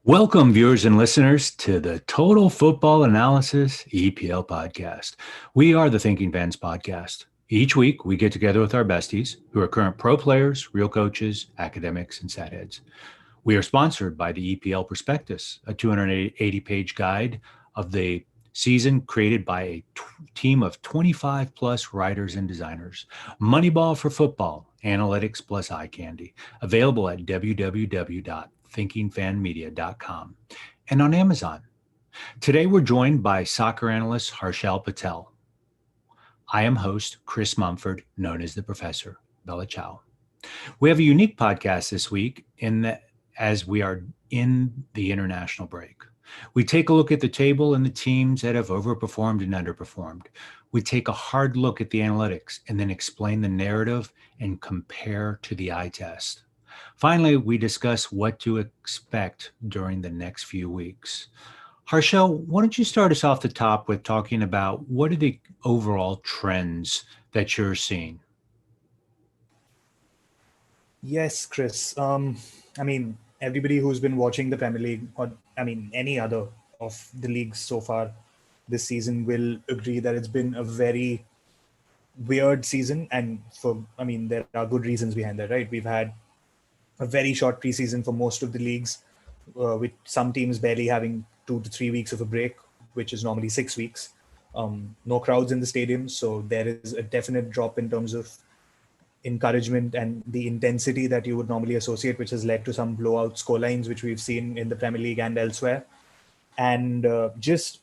Welcome, viewers and listeners, to the Total Football Analysis EPL podcast. We are the Thinking Fans podcast. Each week, we get together with our besties who are current pro players, real coaches, academics, and sad heads. We are sponsored by the EPL Prospectus, a 280-page guide of the season created by a team of 25 plus writers and designers. Moneyball for football, analytics plus eye candy. Available at www.thinkingfanmedia.com and on Amazon. Today we're joined by soccer analyst Harshal Patel. I am host Chris Mumford, known as the Professor. Bella Ciao. We have a unique podcast this week in that as we are in the international break. We take a look at the table and the teams that have overperformed and underperformed. We take a hard look at the analytics and then explain the narrative and compare to the eye test. Finally, we discuss what to expect during the next few weeks. Harshal, why don't you start us off the top with talking about what are the overall trends that you're seeing? Yes, Chris. Everybody who's been watching the Premier League, or any other of the leagues so far this season will agree that it's been a very weird season. And there are good reasons behind that, right? We've had a very short preseason for most of the leagues, with some teams barely having 2 to 3 weeks of a break, which is normally 6 weeks. No crowds in the stadium, so there is a definite drop in terms of encouragement and the intensity that you would normally associate, which has led to some blowout scorelines, which we've seen in the Premier League and elsewhere. And just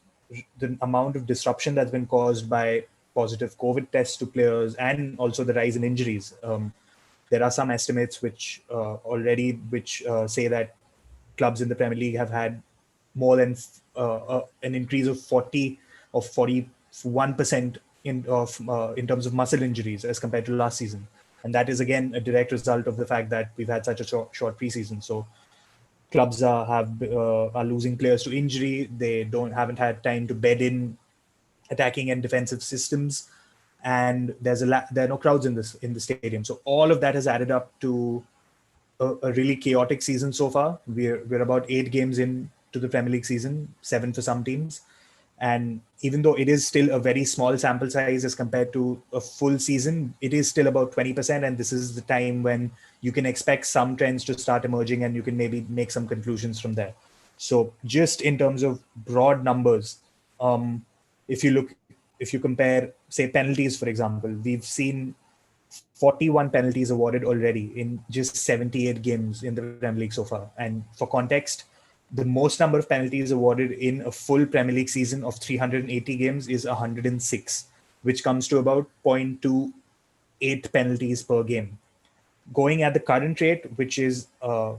the amount of disruption that's been caused by positive COVID tests to players and also the rise in injuries. There are some estimates which say that clubs in the Premier League have had more than an increase of 41% in terms of muscle injuries as compared to last season. And that is, again, a direct result of the fact that we've had such a short preseason. So clubs are losing players to injury. They haven't had time to bed in attacking and defensive systems. And there are no crowds in the stadium. So all of that has added up to a really chaotic season so far. We're about 8 games into the Premier League season, 7 for some teams. And even though it is still a very small sample size as compared to a full season, it is still about 20%. And this is the time when you can expect some trends to start emerging and you can maybe make some conclusions from there. So just in terms of broad numbers, if you compare, say, penalties, for example, we've seen 41 penalties awarded already in just 78 games in the Premier League so far. And for context, the most number of penalties awarded in a full Premier League season of 380 games is 106, which comes to about 0.28 penalties per game. Going at the current rate, which is of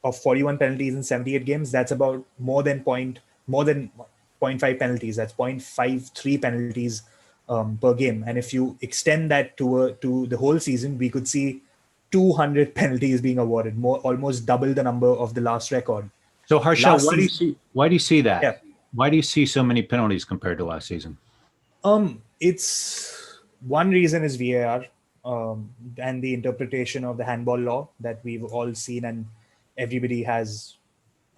41 penalties in 78 games, that's about more than 0.5 penalties. That's 0.53 penalties per game. And if you extend that to the whole season, we could see 200 penalties being awarded, almost double the number of the last record. So Harshal, why do you see that? Yeah. Why do you see so many penalties compared to last season? It's one reason is VAR, and the interpretation of the handball law that we've all seen and everybody has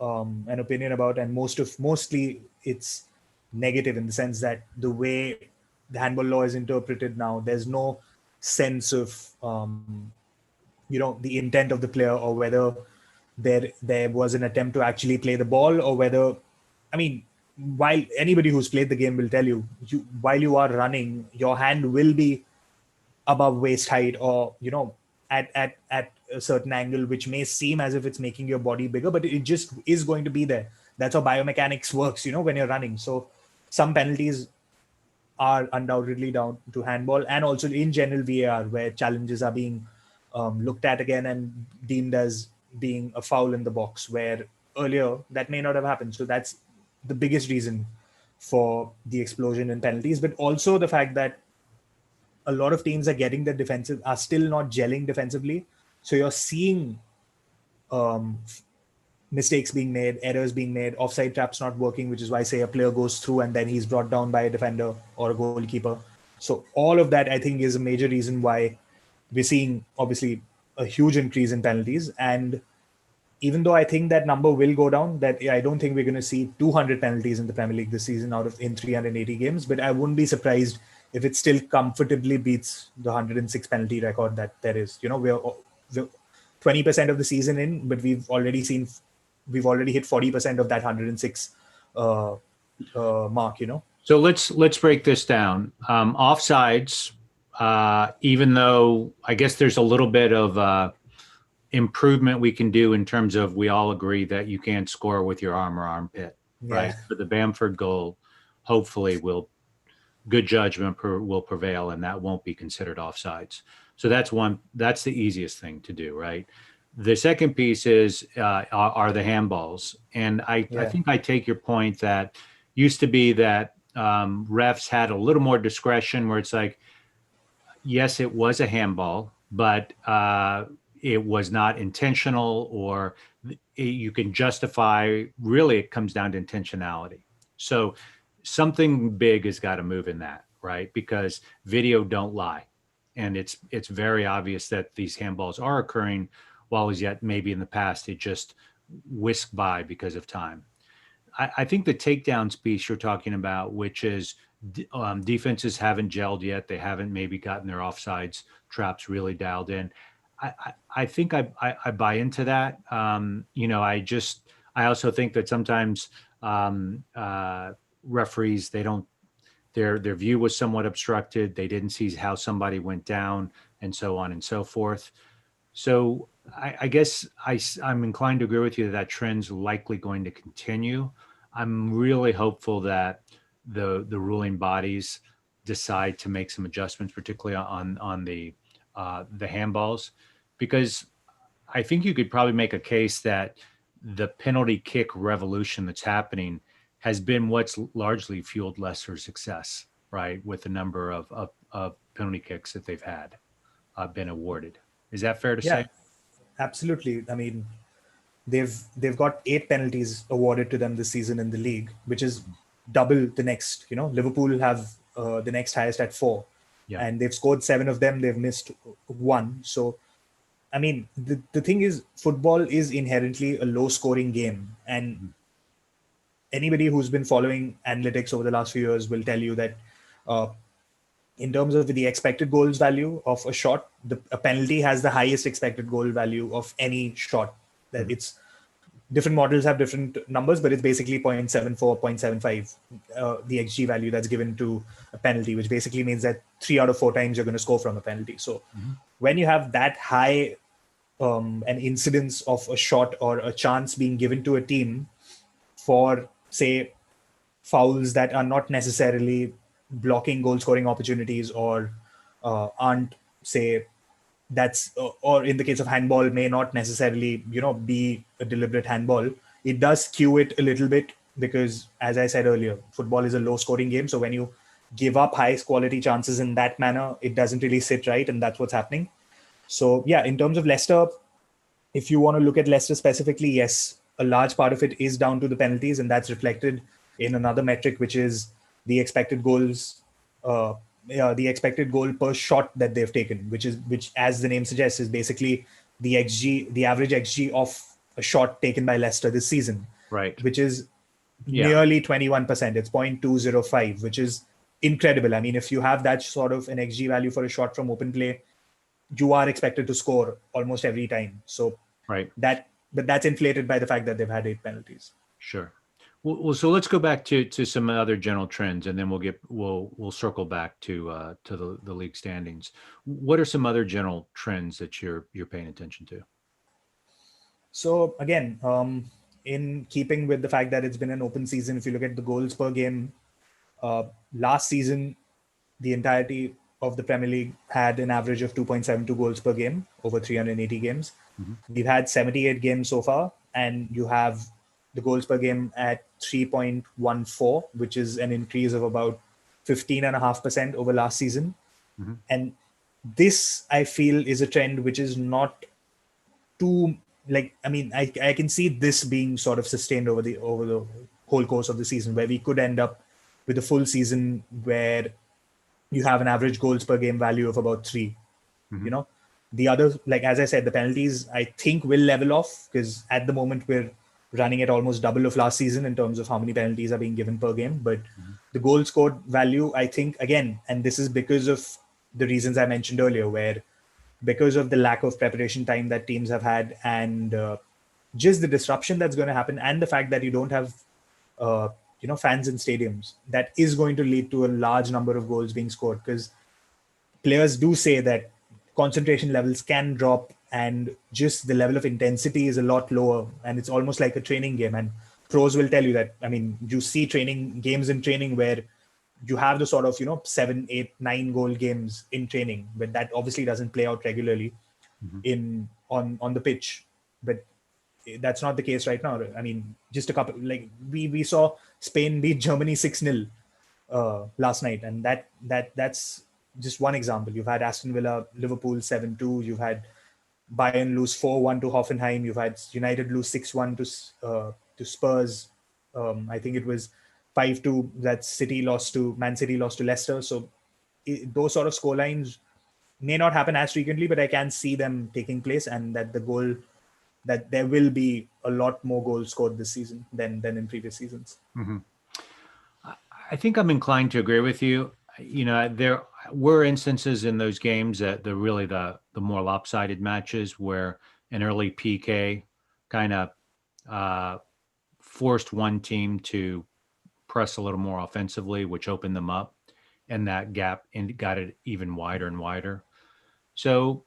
an opinion about, and mostly it's negative in the sense that the way the handball law is interpreted now, there's no sense of the intent of the player, or whether there was an attempt to actually play the ball, or whether, while anybody who's played the game will tell you, while you are running, your hand will be above waist height, or at a certain angle, which may seem as if it's making your body bigger, but it just is going to be there. That's how biomechanics works, when you're running. So some penalties are undoubtedly down to handball, and also in general VAR, where challenges are being looked at again and deemed as being a foul in the box, where earlier that may not have happened. So that's the biggest reason for the explosion in penalties, but also the fact that a lot of teams are still not gelling defensively. So you're seeing mistakes being made, errors being made, offside traps not working, which is why, say, a player goes through and then he's brought down by a defender or a goalkeeper. So all of that, I think, is a major reason why we're seeing, obviously, a huge increase in penalties. And even though I think that number will go down, that I don't think we're going to see 200 penalties in the Premier League this season in 380 games, but I wouldn't be surprised if it still comfortably beats the 106 penalty record that there is. We're 20% of the season in, but we've already hit 40% of that 106 mark. So let's break this down. Offsides, even though I guess there's a little bit of improvement we can do in terms of, we all agree that you can't score with your arm or armpit, right? But the Bamford goal, hopefully, good judgment will prevail, and that won't be considered offsides. So that's the easiest thing to do, right? The second piece is are the handballs, and I think I take your point that used to be that refs had a little more discretion, where it's like, yes, it was a handball, but it was not intentional, or you can justify. Really, it comes down to intentionality. So something big has got to move in that, right? Because video don't lie, and it's very obvious that these handballs are occurring, while as yet maybe in the past it just whisked by because of time. I think the takedowns piece you're talking about, which is defenses haven't gelled yet. They haven't maybe gotten their offsides traps really dialed in. I think I buy into that. I also think that sometimes referees, their view was somewhat obstructed. They didn't see how somebody went down, and so on and so forth. So I guess I'm inclined to agree with you that trend's likely going to continue. I'm really hopeful that the ruling bodies decide to make some adjustments, particularly on the handballs, because I think you could probably make a case that the penalty kick revolution that's happening has been what's largely fueled Leicester's success, right? With the number of penalty kicks that they've had been awarded. Is that fair to say? Absolutely. I mean, they've got 8 penalties awarded to them this season in the league, which is double the next. Liverpool have the next highest at 4, and they've scored 7 of them. They've missed 1. So, I mean, the thing is, football is inherently a low-scoring game, and anybody who's been following analytics over the last few years will tell you that in terms of the expected goals value of a shot, a penalty has the highest expected goal value of any shot. That it's different models have different numbers, but it's basically 0.74, 0.75, the XG value that's given to a penalty, which basically means that 3 out of 4 times you're going to score from a penalty. So when you have that high an incidence of a shot or a chance being given to a team for, say, fouls that are not necessarily blocking goal scoring opportunities, or aren't, say, that's or in the case of handball, may not necessarily be a deliberate handball, it does skew it a little bit, because as I said earlier, football is a low scoring game. So when you give up high quality chances in that manner, it doesn't really sit right, and that's what's happening. So in terms of Leicester, if you want to look at Leicester specifically, yes, a large part of it is down to the penalties, and that's reflected in another metric, which is the expected goals, the expected goal per shot that they've taken, which, as the name suggests, is basically the XG, the average XG of a shot taken by Leicester this season, right? Which is nearly 21%. It's 0.205, which is incredible. I mean, if you have that sort of an XG value for a shot from open play, you are expected to score almost every time. So right. But that's inflated by the fact that they've had 8 penalties. Sure. Well, so let's go back to some other general trends, and then we'll circle back to the league standings. What are some other general trends that you're paying attention to? So again, in keeping with the fact that it's been an open season, if you look at the goals per game, last season, the entirety of the Premier League had an average of 2.72 goals per game over 380 games. We've had 78 games so far, and you have the goals per game at 3.14, which is an increase of about 15.5% over last season. And this, I feel, is a trend which is not too, I can see this being sort of sustained over the whole course of the season, where we could end up with a full season where you have an average goals per game value of about 3. The other, like as I said, the penalties I think will level off, because at the moment we're running at almost double of last season in terms of how many penalties are being given per game. But the goal scored value, I think, again, and this is because of the reasons I mentioned earlier, where because of the lack of preparation time that teams have had, and just the disruption that's going to happen, and the fact that you don't have uh, fans in stadiums, that is going to lead to a large number of goals being scored, because players do say that concentration levels can drop, and just the level of intensity is a lot lower, and it's almost like a training game. And pros will tell you that. I mean, you see training games in training where you have the sort of 7, 8, 9 goal games in training, but that obviously doesn't play out regularly in on the pitch. But that's not the case right now. I mean, just a couple, like we saw Spain beat Germany 6-0 last night, and that's just one example. You've had Aston Villa, Liverpool 7-2. You've had Bayern lose 4-1 to Hoffenheim. You've had United lose 6-1 to Spurs. I think it was 5-2 that Man City lost to Leicester. So those sort of scorelines may not happen as frequently, but I can see them taking place, and that there will be a lot more goals scored this season than in previous seasons. Mm-hmm. I think I'm inclined to agree with you. There were instances in those games that the more lopsided matches where an early PK kind of forced one team to press a little more offensively, which opened them up, and that gap got it even wider and wider. So,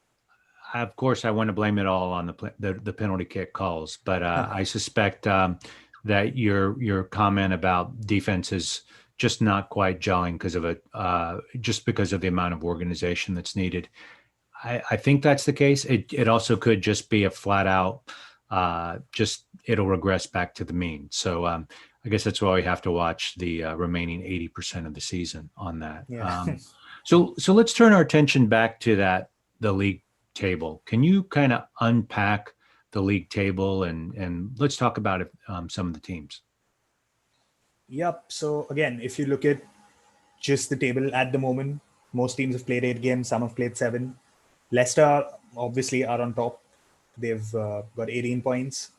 of course, I want to blame it all on the penalty kick calls, but I suspect that your comment about defense is just not quite gelling just because of the amount of organization that's needed. I think that's the case. It also could just be a flat out, it'll regress back to the mean. So I guess that's why we have to watch the remaining 80% of the season on that. Yeah. So let's turn our attention back to the league table. Can you kind of unpack the league table and let's talk about some of the teams? Yep. So again, if you look at just the table at the moment, most teams have played 8 games. Some have played 7. Leicester obviously are on top. They've got 18 points,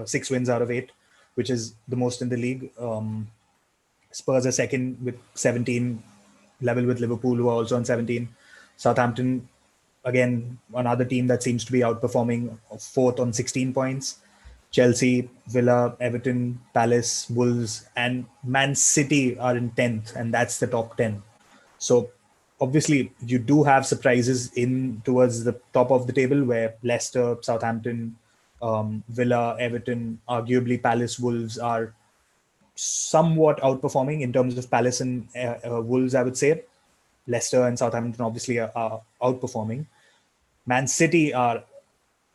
6 wins out of 8, which is the most in the league. Spurs are second with 17, level with Liverpool, who are also on 17. Southampton, again, another team that seems to be outperforming, fourth on 16 points. Chelsea, Villa, Everton, Palace, Wolves, and Man City are in 10th, and that's the top 10. So obviously you do have surprises in towards the top of the table, where Leicester, Southampton, Villa, Everton, arguably Palace, Wolves are somewhat outperforming in terms of Palace and Wolves, I would say. Leicester and Southampton obviously are outperforming. Man City are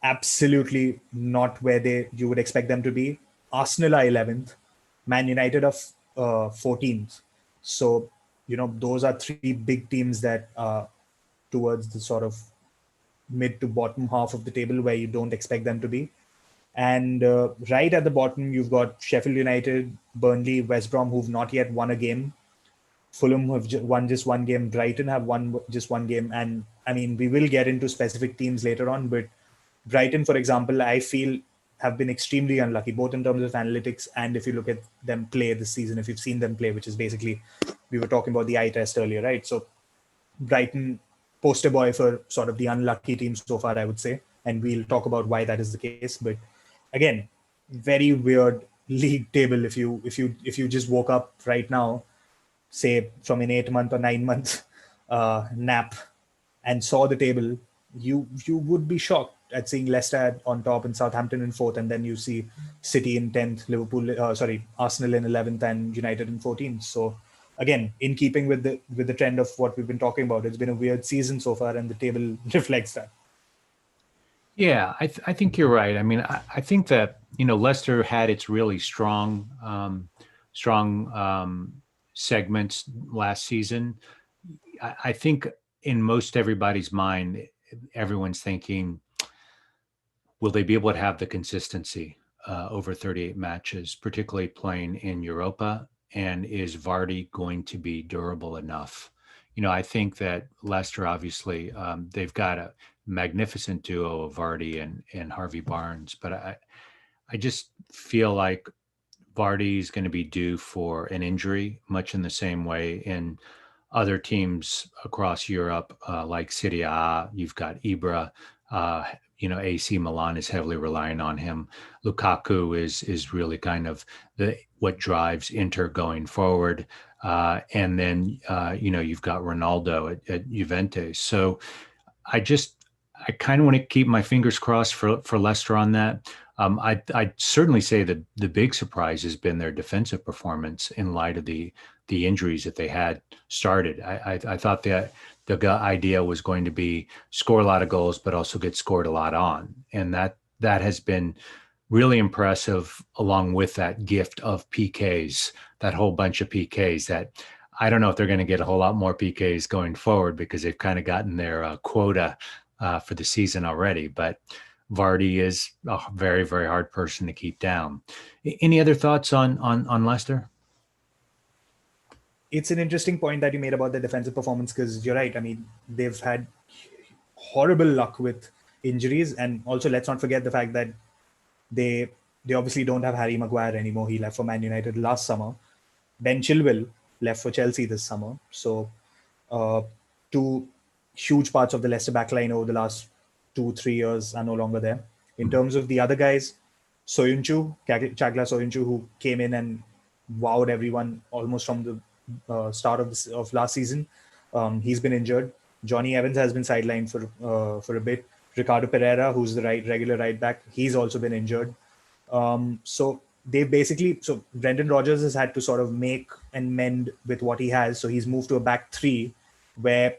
absolutely not where you would expect them to be. Arsenal are 11th. Man United are 14th. So, those are 3 big teams that are towards the sort of mid to bottom half of the table where you don't expect them to be. And right at the bottom, you've got Sheffield United, Burnley, West Brom, who've not yet won a game. Fulham have won just 1 game. Brighton have won just 1 game. And I mean, we will get into specific teams later on, but Brighton, for example, I feel have been extremely unlucky, both in terms of analytics and if you look at them play this season, if you've seen them play, which is basically, we were talking about the eye test earlier, right? So Brighton, poster boy for sort of the unlucky teams so far, I would say. And we'll talk about why that is the case. But again, very weird league table. If you just woke up right now, say from an 8-month or 9-month nap, and saw the table, you would be shocked at seeing Leicester on top and Southampton in 4th, and then you see City in 10th, Arsenal in 11th, and United in 14th. So again, in keeping with the trend of what we've been talking about, it's been a weird season so far, and the table reflects that. Yeah, I think you're right. I mean, I think that Leicester had its really strong segments last season. I think in most everybody's mind, everyone's thinking, will they be able to have the consistency over 38 matches, particularly playing in Europa? And is Vardy going to be durable enough? I think that Leicester, obviously, they've got a magnificent duo of Vardy and Harvey Barnes. But I just feel like Vardy is going to be due for an injury, much in the same way in other teams across Europe, like Serie A. You've got Ibra. AC Milan is heavily relying on him. Lukaku is really kind of what drives Inter going forward. And then you've got Ronaldo at Juventus. So I kind of want to keep my fingers crossed for Leicester on that. I'd certainly say that the big surprise has been their defensive performance in light of the injuries that they had started. I thought that the idea was going to be score a lot of goals, but also get scored a lot on, and that has been really impressive. Along with that gift of PKs, that whole bunch of PKs that. I don't know if they're going to get a whole lot more PKs going forward because they've kind of gotten their quota for the season already. But Vardy is a very, very hard person to keep down. Any other thoughts on Leicester? It's an interesting point that you made about the defensive performance, because you're right. I mean, they've had horrible luck with injuries, and also let's not forget the fact that they obviously don't have Harry Maguire anymore. He left for Man United last summer. Ben Chilwell left for Chelsea this summer. So two huge parts of the Leicester backline over the last 2-3 years are no longer there. In terms of the other guys, Chagla Soyuncu, who came in and wowed everyone almost from the start of last season, he's been injured. Johnny Evans has been sidelined for a bit. Ricardo Pereira, who's the regular right back, he's also been injured. So Brendan Rodgers has had to sort of make and mend with what he has. So he's moved to a back three where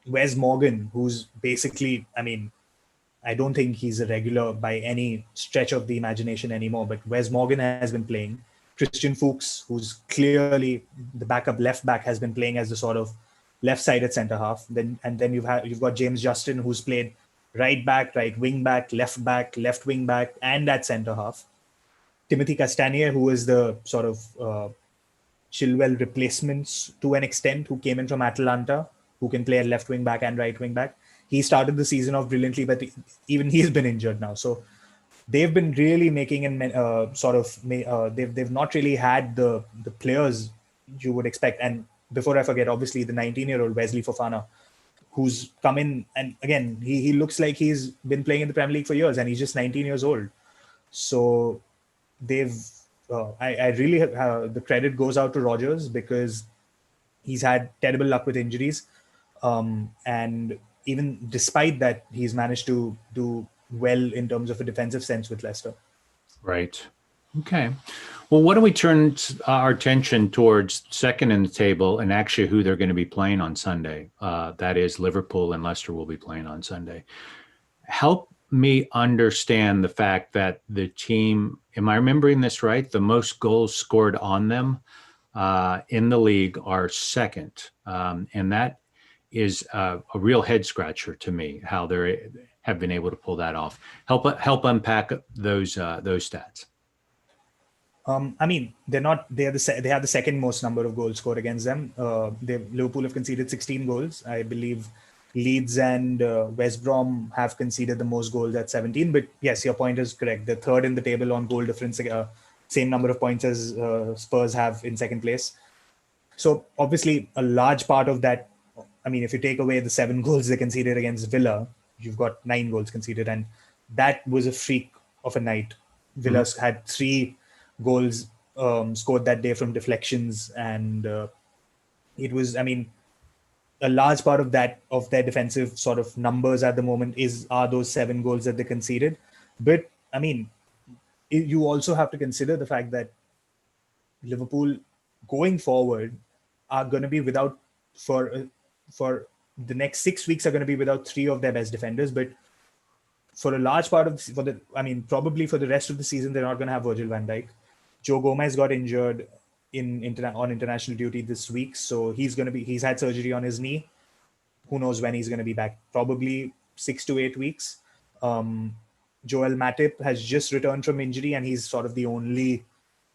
Wes Morgan, who's basically, I mean, I don't think he's a regular by any stretch of the imagination anymore, but Wes Morgan has been playing. Christian Fuchs, who's clearly the backup left back, has been playing as the sort of left-sided centre half. Then you've got James Justin, who's played right back, right wing back, left wing back, and at centre half. Timothy Castagne, who is the sort of Chilwell replacements to an extent, who came in from Atalanta, who can play at left wing back and right wing back. He started the season off brilliantly, but even he's been injured now. So they've been really making and they've not really had the players you would expect. And before I forget, obviously the 19-year-old Wesley Fofana, who's come in, and again he looks like he's been playing in the Premier League for years, and he's just 19 years old. So they've I really the credit goes out to Rodgers, because he's had terrible luck with injuries, and even despite that, he's managed to do well in terms of a defensive sense with Leicester. Right. Okay. Well, why don't we turn our attention towards second in the table and actually who they're going to be playing on Sunday. That is, Liverpool and Leicester will be playing on Sunday. Help me understand the fact that the team, am I remembering this right? The most goals scored on them in the league are second. And that is a real head scratcher to me, how they have been able to pull that off. Help unpack those stats. I mean, they have the second most number of goals scored against them. Liverpool have conceded 16 goals. I believe Leeds and West Brom have conceded the most goals at 17. But yes, your point is correct. They're third in the table on goal difference, same number of points as Spurs have in second place. So obviously, a large part of that, I mean, if you take away the 7 goals they conceded against Villa, you've got 9 goals conceded. And that was a freak of a night. Villa had 3 goals scored that day from deflections, and it was, I mean, a large part of that, of their defensive sort of numbers at the moment are those 7 goals that they conceded. But I mean, you also have to consider the fact that Liverpool going forward are going to be without, for the next 6 weeks, are going to be without 3 of their best defenders. But for a large part of probably for the rest of the season, they're not going to have Virgil van Dijk. Joe Gomez got injured on international duty this week, so he's had surgery on his knee. Who knows when he's going to be back? Probably 6 to 8 weeks. Joel Matip has just returned from injury, and he's sort of the only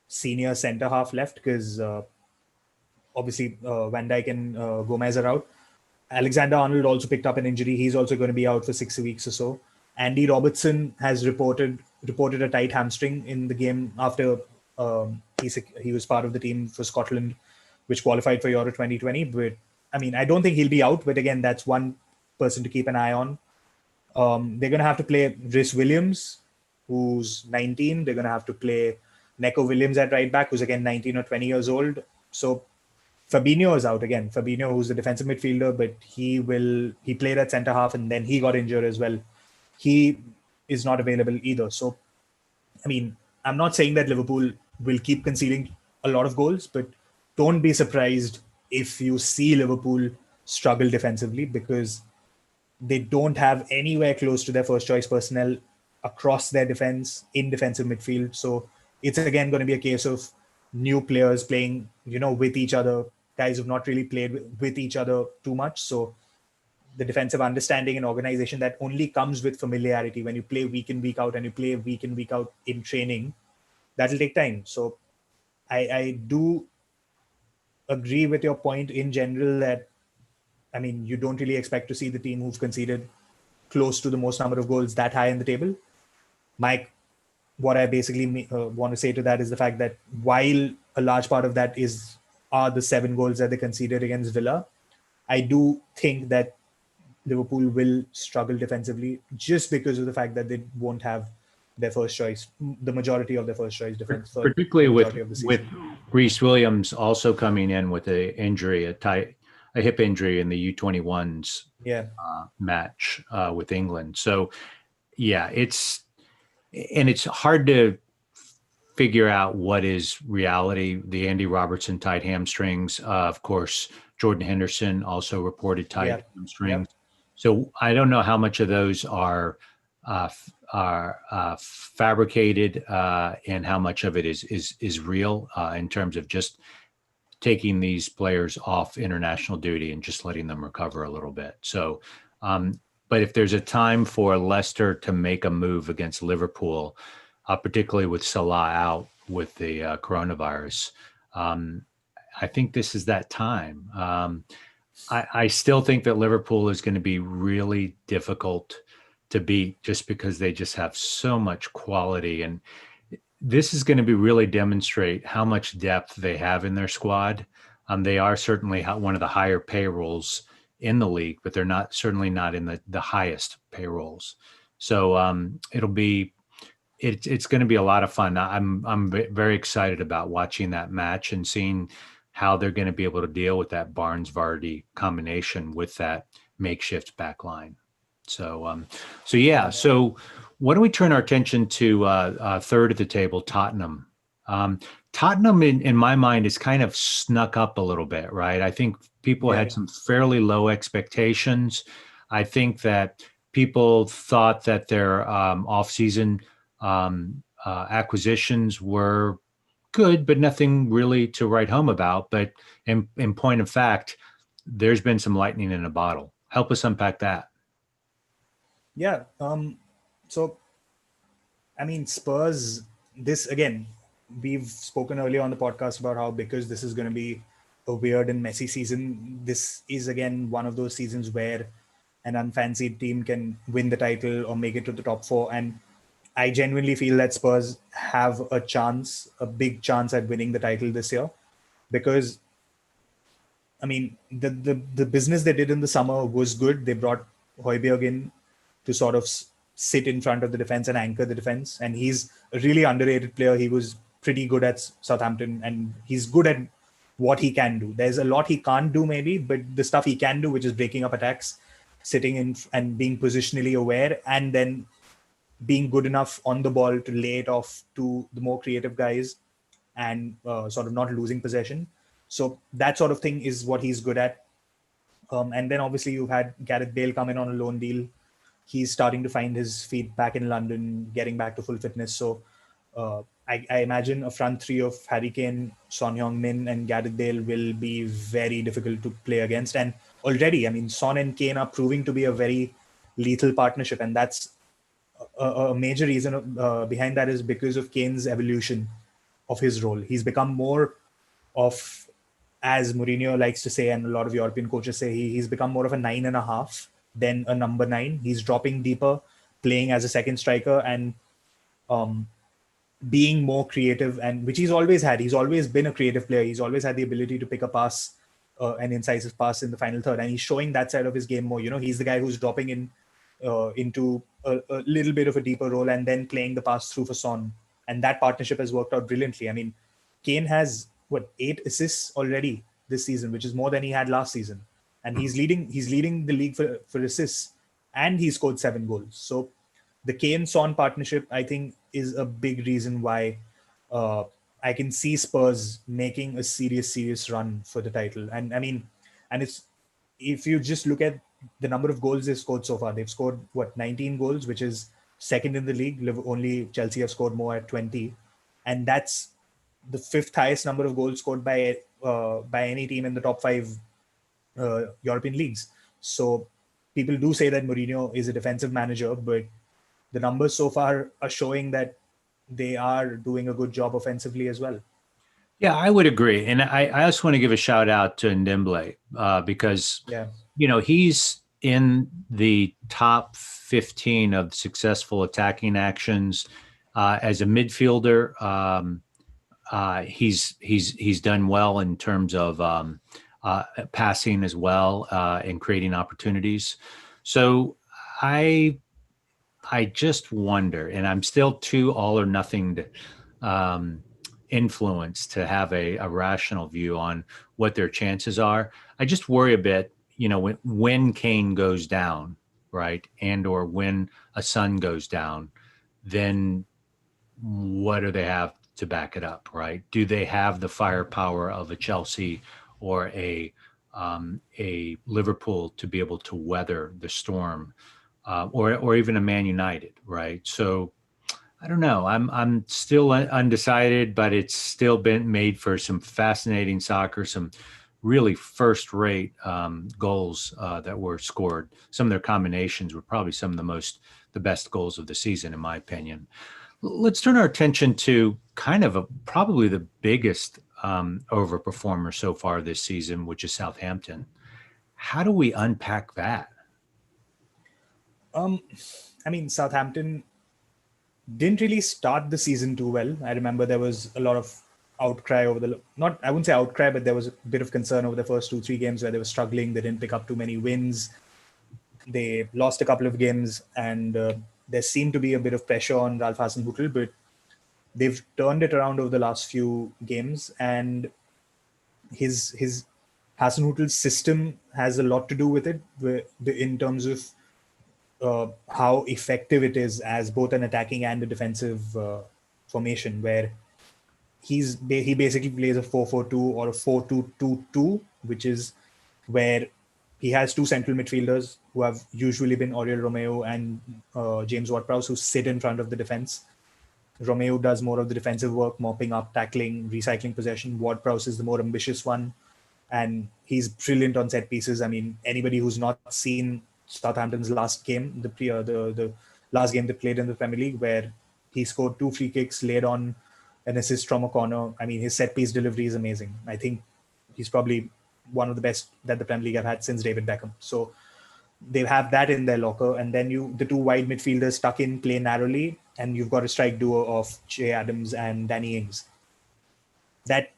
senior centre half left, because obviously Van Dijk and Gomez are out. Alexander-Arnold also picked up an injury. He's also going to be out for 6 weeks or so. Andy Robertson has reported a tight hamstring in the game after he was part of the team for Scotland, which qualified for Euro 2020. But I mean, I don't think he'll be out. But again, that's one person to keep an eye on. They're going to have to play Rhys Williams, who's 19. They're going to have to play Neco Williams at right back, who's again 19 or 20 years old. So Fabinho is out again. Fabinho, who's the defensive midfielder, but he played at centre half and then he got injured as well. He is not available either. So, I mean, I'm not saying that Liverpool will keep conceding a lot of goals, but don't be surprised if you see Liverpool struggle defensively, because they don't have anywhere close to their first choice personnel across their defense in defensive midfield. So it's again going to be a case of new players playing, with each other, guys who've not really played with each other too much. So the defensive understanding and organization that only comes with familiarity when you play week in, week out, and you play week in, week out in training, that'll take time. So I do agree with your point in general that, I mean, you don't really expect to see the team who've conceded close to the most number of goals that high in the table. Mike, what I basically want to say to that is the fact that while a large part of that are the 7 goals that they conceded against Villa, I do think that Liverpool will struggle defensively just because of the fact that they won't have their first choice, the majority of their first choice defense, for particularly the majority of the with season. Rhys Williams also coming in with a hip injury in the U21s match with England. So yeah, it's hard to figure out what is reality. The Andy Robertson tight hamstrings, of course, Jordan Henderson also reported tight hamstrings. So I don't know how much of those are fabricated and how much of it is real in terms of just taking these players off international duty and just letting them recover a little bit. So, but if there's a time for Leicester to make a move against Liverpool, particularly with Salah out with the coronavirus, I think this is that time. I still think that Liverpool is going to be really difficult to beat just because they just have so much quality. And this is going to be really demonstrate how much depth they have in their squad. They are certainly one of the higher payrolls in the league, but they're certainly not in the highest payrolls. So it's going to be a lot of fun. I'm very excited about watching that match and seeing how they're going to be able to deal with that Barnes-Vardy combination with that makeshift back line. So why don't we turn our attention to third at the table, Tottenham. Tottenham, in my mind, is kind of snuck up a little bit, right? I think people had some fairly low expectations. I think that people thought that their off-season acquisitions were good, but nothing really to write home about. But in point of fact, there's been some lightning in a bottle. Help us unpack that. Yeah. So, I mean, Spurs, this again, we've spoken earlier on the podcast about how, because this is going to be a weird and messy season, this is again one of those seasons where an unfancied team can win the title or make it to the top 4. And I genuinely feel that Spurs have a big chance at winning the title this year, because, I mean, the business they did in the summer was good. They brought Højbjerg in to sort of sit in front of the defense and anchor the defense. And he's a really underrated player. He was pretty good at Southampton, and he's good at what he can do. There's a lot he can't do maybe, but the stuff he can do, which is breaking up attacks, sitting in and being positionally aware, and then being good enough on the ball to lay it off to the more creative guys and sort of not losing possession. So that sort of thing is what he's good at. And then obviously you've had Gareth Bale come in on a loan deal. He's starting to find his feet back in London, getting back to full fitness. So I imagine a front three of Harry Kane, Son Heung-min, and Gareth Bale will be very difficult to play against. And already, I mean, Son and Kane are proving to be a very lethal partnership. And that's a major reason behind that is because of Kane's evolution of his role. He's become more of as Mourinho likes to say, and a lot of European coaches say, he's become more of a 9.5 than a number 9. He's dropping deeper, playing as a second striker, and being more creative, and which he's always had. He's always been a creative player. He's always had the ability to pick a pass, an incisive pass in the final third, and he's showing that side of his game more. He's the guy who's dropping in into a little bit of a deeper role and then playing the pass through for Son, and that partnership has worked out brilliantly. I mean, Kane has 8 assists already this season, which is more than he had last season, and he's leading the league for assists, and he scored 7 goals. So the Kane-Son partnership, I think, is a big reason why I can see Spurs making a serious run for the title. And I mean, and it's, if you just look at the number of goals they've scored so far, they've scored 19 goals, which is second in the league. Only Chelsea have scored more at 20, and that's the 5th highest number of goals scored by any team in the top 5 European leagues. So people do say that Mourinho is a defensive manager, but the numbers so far are showing that they are doing a good job offensively as well. Yeah, I would agree. And I also want to give a shout out to Ndemble because, he's in the top 15 of successful attacking actions as a midfielder. He's done well in terms of passing as well and creating opportunities. So I just wonder, and I'm still too all or nothing influence to have a rational view on what their chances are. I just worry a bit, when Kane goes down, right, and or when a Son goes down, then what do they have to back it up, right? Do they have the firepower of a Chelsea or a Liverpool to be able to weather the storm, or even a Man United, right? So I don't know. I'm still undecided, but it's still been made for some fascinating soccer, some really first-rate goals that were scored. Some of their combinations were probably some of the best goals of the season, in my opinion. Let's turn our attention to kind of probably the biggest overperformer so far this season, which is Southampton. How do we unpack that? I mean, Southampton didn't really start the season too well. I remember there was a lot of outcry over I wouldn't say outcry, but there was a bit of concern over the first 2-3 games where they were struggling. They didn't pick up too many wins. They lost a couple of games, and there seemed to be a bit of pressure on Ralph Hasenhüttl, but they've turned it around over the last few games, and his Hasenhüttl's system has a lot to do with it, in terms of how effective it is as both an attacking and a defensive formation, where he basically plays a 4-4-2 or a 4-2-2-2, which is where he has 2 central midfielders who have usually been Oriol Romeu and James Ward-Prowse, who sit in front of the defense. Romeu does more of the defensive work, mopping up, tackling, recycling possession. Ward-Prowse is the more ambitious one, and he's brilliant on set pieces. I mean, anybody who's not seen Southampton's last game, the last game they played in the Premier League, where he scored 2 free kicks, laid on an assist from a corner. I mean, his set piece delivery is amazing. I think he's probably one of the best that the Premier League have had since David Beckham. So they have that in their locker, and then the 2 wide midfielders tuck in, play narrowly, and you've got a strike duo of Che Adams and Danny Ings. That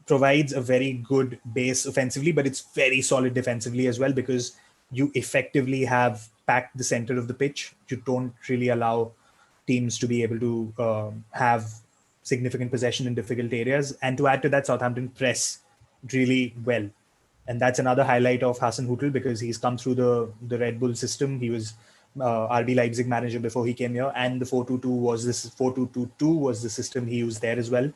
provides a very good base offensively, but it's very solid defensively as well, because you effectively have packed the center of the pitch. You don't really allow teams to be able to have significant possession in difficult areas. And to add to that, Southampton press really well. And that's another highlight of Hasenhüttl, because he's come through the Red Bull system. He was RB Leipzig manager before he came here, and the 4-2-2 was the system he used there as well.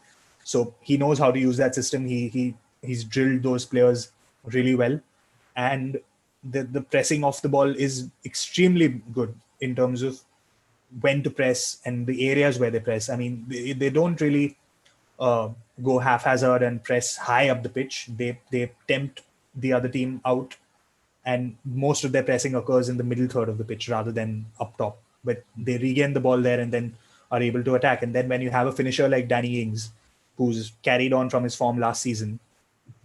So he knows how to use that system. He's drilled those players really well, and the pressing off the ball is extremely good in terms of when to press and the areas where they press. I mean, they don't really go haphazard and press high up the pitch. They tempt the other team out, and most of their pressing occurs in the middle third of the pitch rather than up top. But they regain the ball there and then are able to attack. And then when you have a finisher like Danny Ings, who's carried on from his form last season,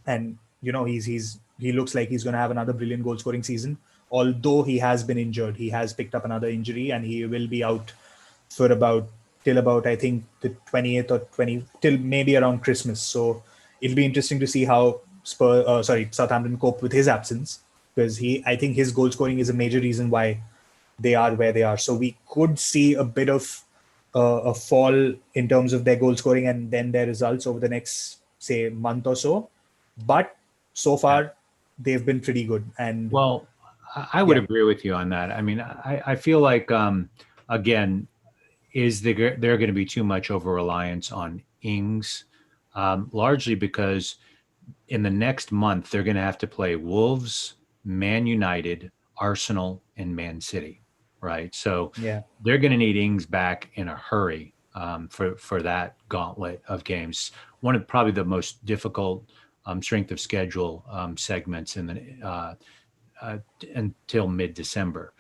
and he looks like he's going to have another brilliant goal scoring season. Although he has been injured, he has picked up another injury, and he will be out for about I think the 28th or 20 till maybe around Christmas. So it'll be interesting to see how Southampton cope with his absence, because I think his goal scoring is a major reason why they are where they are. So we could see a bit of a fall in terms of their goal scoring and then their results over the next, say, month or so. But so Yeah. far, they've been pretty good. And Well, I would yeah, agree with you on that. I mean, I feel like, again, there going to be too much over reliance on Ings, largely because in the next month they're going to have to play Wolves, Man United, Arsenal, and Man City, right? So yeah, they're going to need Ings back in a hurry for that gauntlet of games. One of probably the most difficult strength of schedule segments in the until mid-December.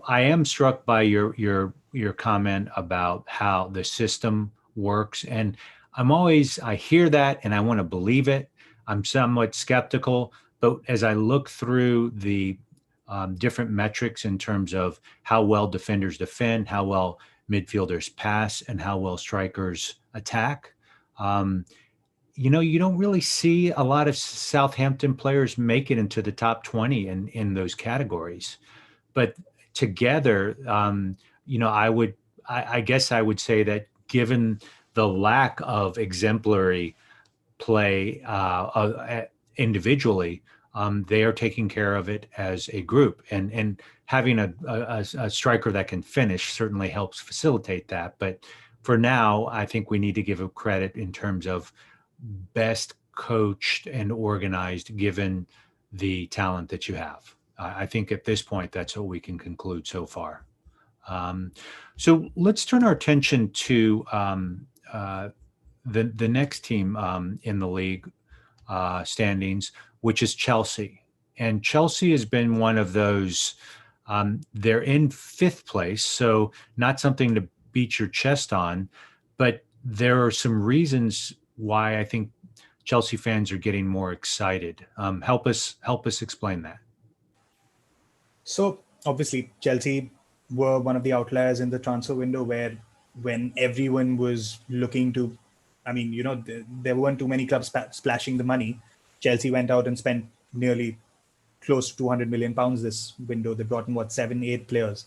I am struck by your comment about how the system works, and I hear that and I want to believe it. I'm somewhat skeptical, but as I look through the different metrics in terms of how well defenders defend, how well midfielders pass, and how well strikers attack, um, you don't really see a lot of Southampton players make it into the top 20 in those categories. But together, I guess I would say that given the lack of exemplary play individually, they are taking care of it as a group, and having a striker that can finish certainly helps facilitate that. But for now, I think we need to give a credit in terms of best coached and organized, given the talent that you have. I think at this point, that's what we can conclude so far. Um, so let's turn our attention to the next team in the league standings, which is Chelsea. And Chelsea has been one of those. They're in fifth place, so not something to beat your chest on, but there are some reasons why I think Chelsea fans are getting more excited. Help us explain that. so obviously Chelsea were one of the outliers in the transfer window, where when everyone was looking to, I mean, there weren't too many clubs splashing the money. Chelsea went out and spent nearly close to 200 million pounds this window. They brought in what, 7, 8 players.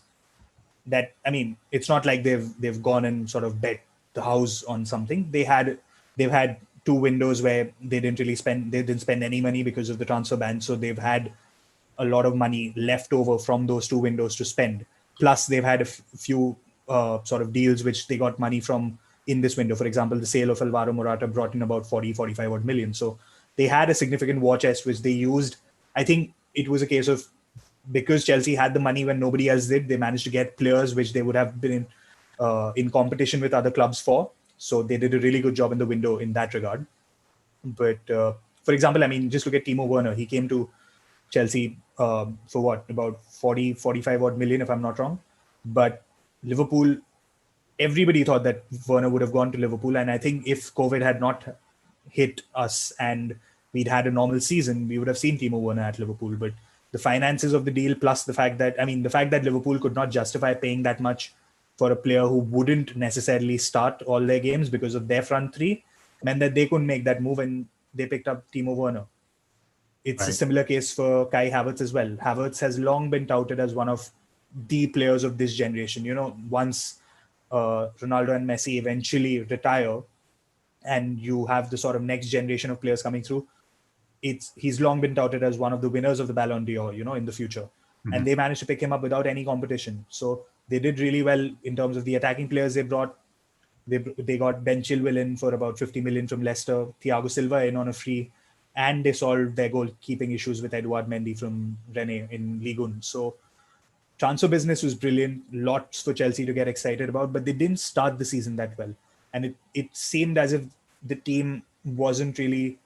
That, I mean, it's not like they've gone and sort of bet the house on something. They've had 2 windows where they didn't spend any money because of the transfer ban. So they've had a lot of money left over from those 2 windows to spend. Plus, they've had a few sort of deals which they got money from in this window. For example, the sale of Alvaro Morata brought in about 45 odd million. So they had a significant war chest which they used. I think it was a case of, because Chelsea had the money when nobody else did, they managed to get players which they would have been in competition with other clubs for. So they did a really good job in the window in that regard. But for example, I mean, just look at Timo Werner. He came to Chelsea for what, about 45 odd million, if I'm not wrong. But Liverpool, everybody thought that Werner would have gone to Liverpool. And I think if COVID had not hit us and we'd had a normal season, we would have seen Timo Werner at Liverpool. But the finances of the deal, plus the fact that Liverpool could not justify paying that much for a player who wouldn't necessarily start all their games because of their front three, meant that they couldn't make that move, and they picked up Timo Werner. It's a Right. similar case for Kai Havertz as well. Havertz has long been touted as one of the players of this generation. Once Ronaldo and Messi eventually retire, and you have the sort of next generation of players coming through, he's long been touted as one of the winners of the Ballon d'Or, in the future. And Mhm. they managed to pick him up without any competition. So they did really well in terms of the attacking players they brought. They got Ben Chilwell in for about 50 million from Leicester, Thiago Silva in on a free, and they solved their goalkeeping issues with Edouard Mendy from Rennes in Ligue 1. So transfer business was brilliant, lots for Chelsea to get excited about, but they didn't start the season that well. And it seemed as if the team wasn't really,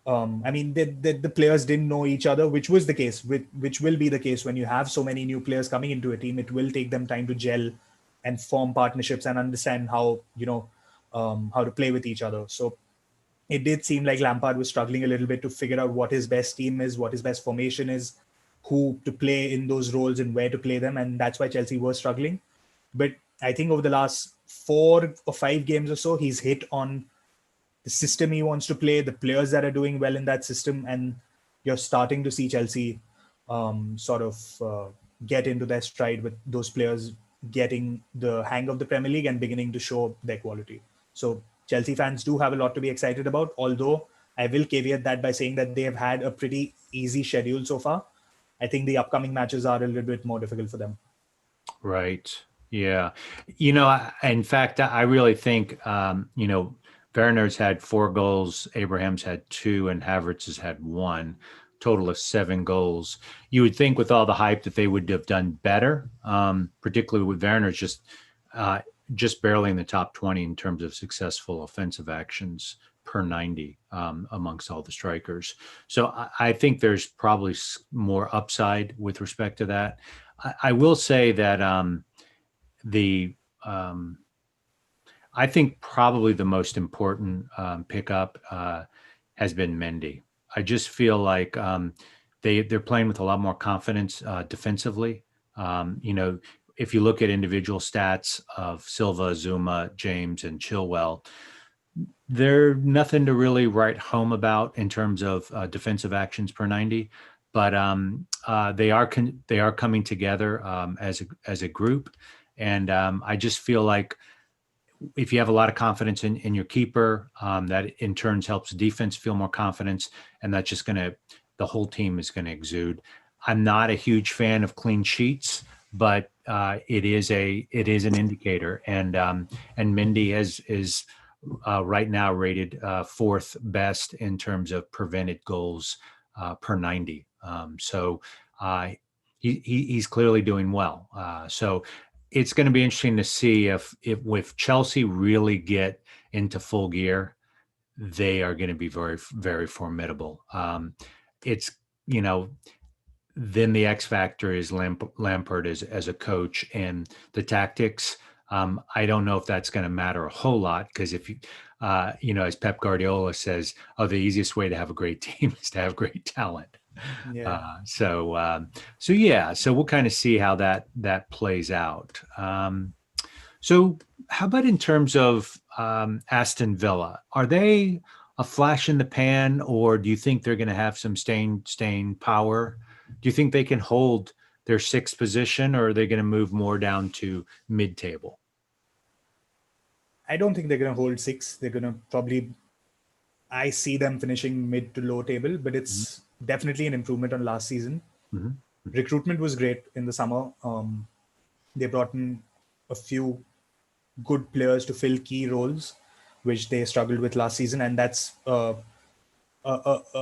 I mean, the players didn't know each other, which was the case, which will be the case when you have so many new players coming into a team. It will take them time to gel and form partnerships and understand how to play with each other. So it did seem like Lampard was struggling a little bit to figure out what his best team is, what his best formation is, who to play in those roles and where to play them. And that's why Chelsea were struggling. But I think over the last 4 or 5 games or so, he's hit on the system he wants to play, the players that are doing well in that system, and you're starting to see Chelsea get into their stride with those players getting the hang of the Premier League and beginning to show their quality. So Chelsea fans do have a lot to be excited about, although I will caveat that by saying that they have had a pretty easy schedule so far. I think the upcoming matches are a little bit more difficult for them. Right. Yeah. In fact, I really think, Werner's had 4 goals, Abraham's had 2, and Havertz has had 1, total of 7 goals. You would think with all the hype that they would have done better, particularly with Werner just barely in the top 20 in terms of successful offensive actions per 90 amongst all the strikers. So I think there's probably more upside with respect to that. I will say that I think probably the most important pickup has been Mendy. I just feel like they're playing with a lot more confidence defensively. If you look at individual stats of Silva, Zuma, James, and Chilwell, they're nothing to really write home about in terms of defensive actions per 90. But they are coming together as a group, and I just feel like if you have a lot of confidence in your keeper, that in turn helps defense feel more confidence, and that's just the whole team is going to exude. I'm not a huge fan of clean sheets, but it is an indicator, and Mendy is right now rated 4th best in terms of prevented goals per 90. So he's clearly doing well. So it's going to be interesting to see if Chelsea really get into full gear, they are going to be very, very formidable. Then the X factor is Lampard as a coach and the tactics. I don't know if that's going to matter a whole lot, because if as Pep Guardiola says, the easiest way to have a great team is to have great talent. Yeah. So we'll kind of see how that plays out. So how about in terms of Aston Villa? Are they a flash in the pan, or do you think they're going to have some staying power? Do you think they can hold their 6th position, or are they going to move more down to mid-table? I don't think they're going to hold 6. They're going to probably, I see them finishing mid to low table, but it's definitely an improvement on last season. Mm-hmm. Recruitment was great in the summer. They brought in a few good players to fill key roles, which they struggled with last season. And that's a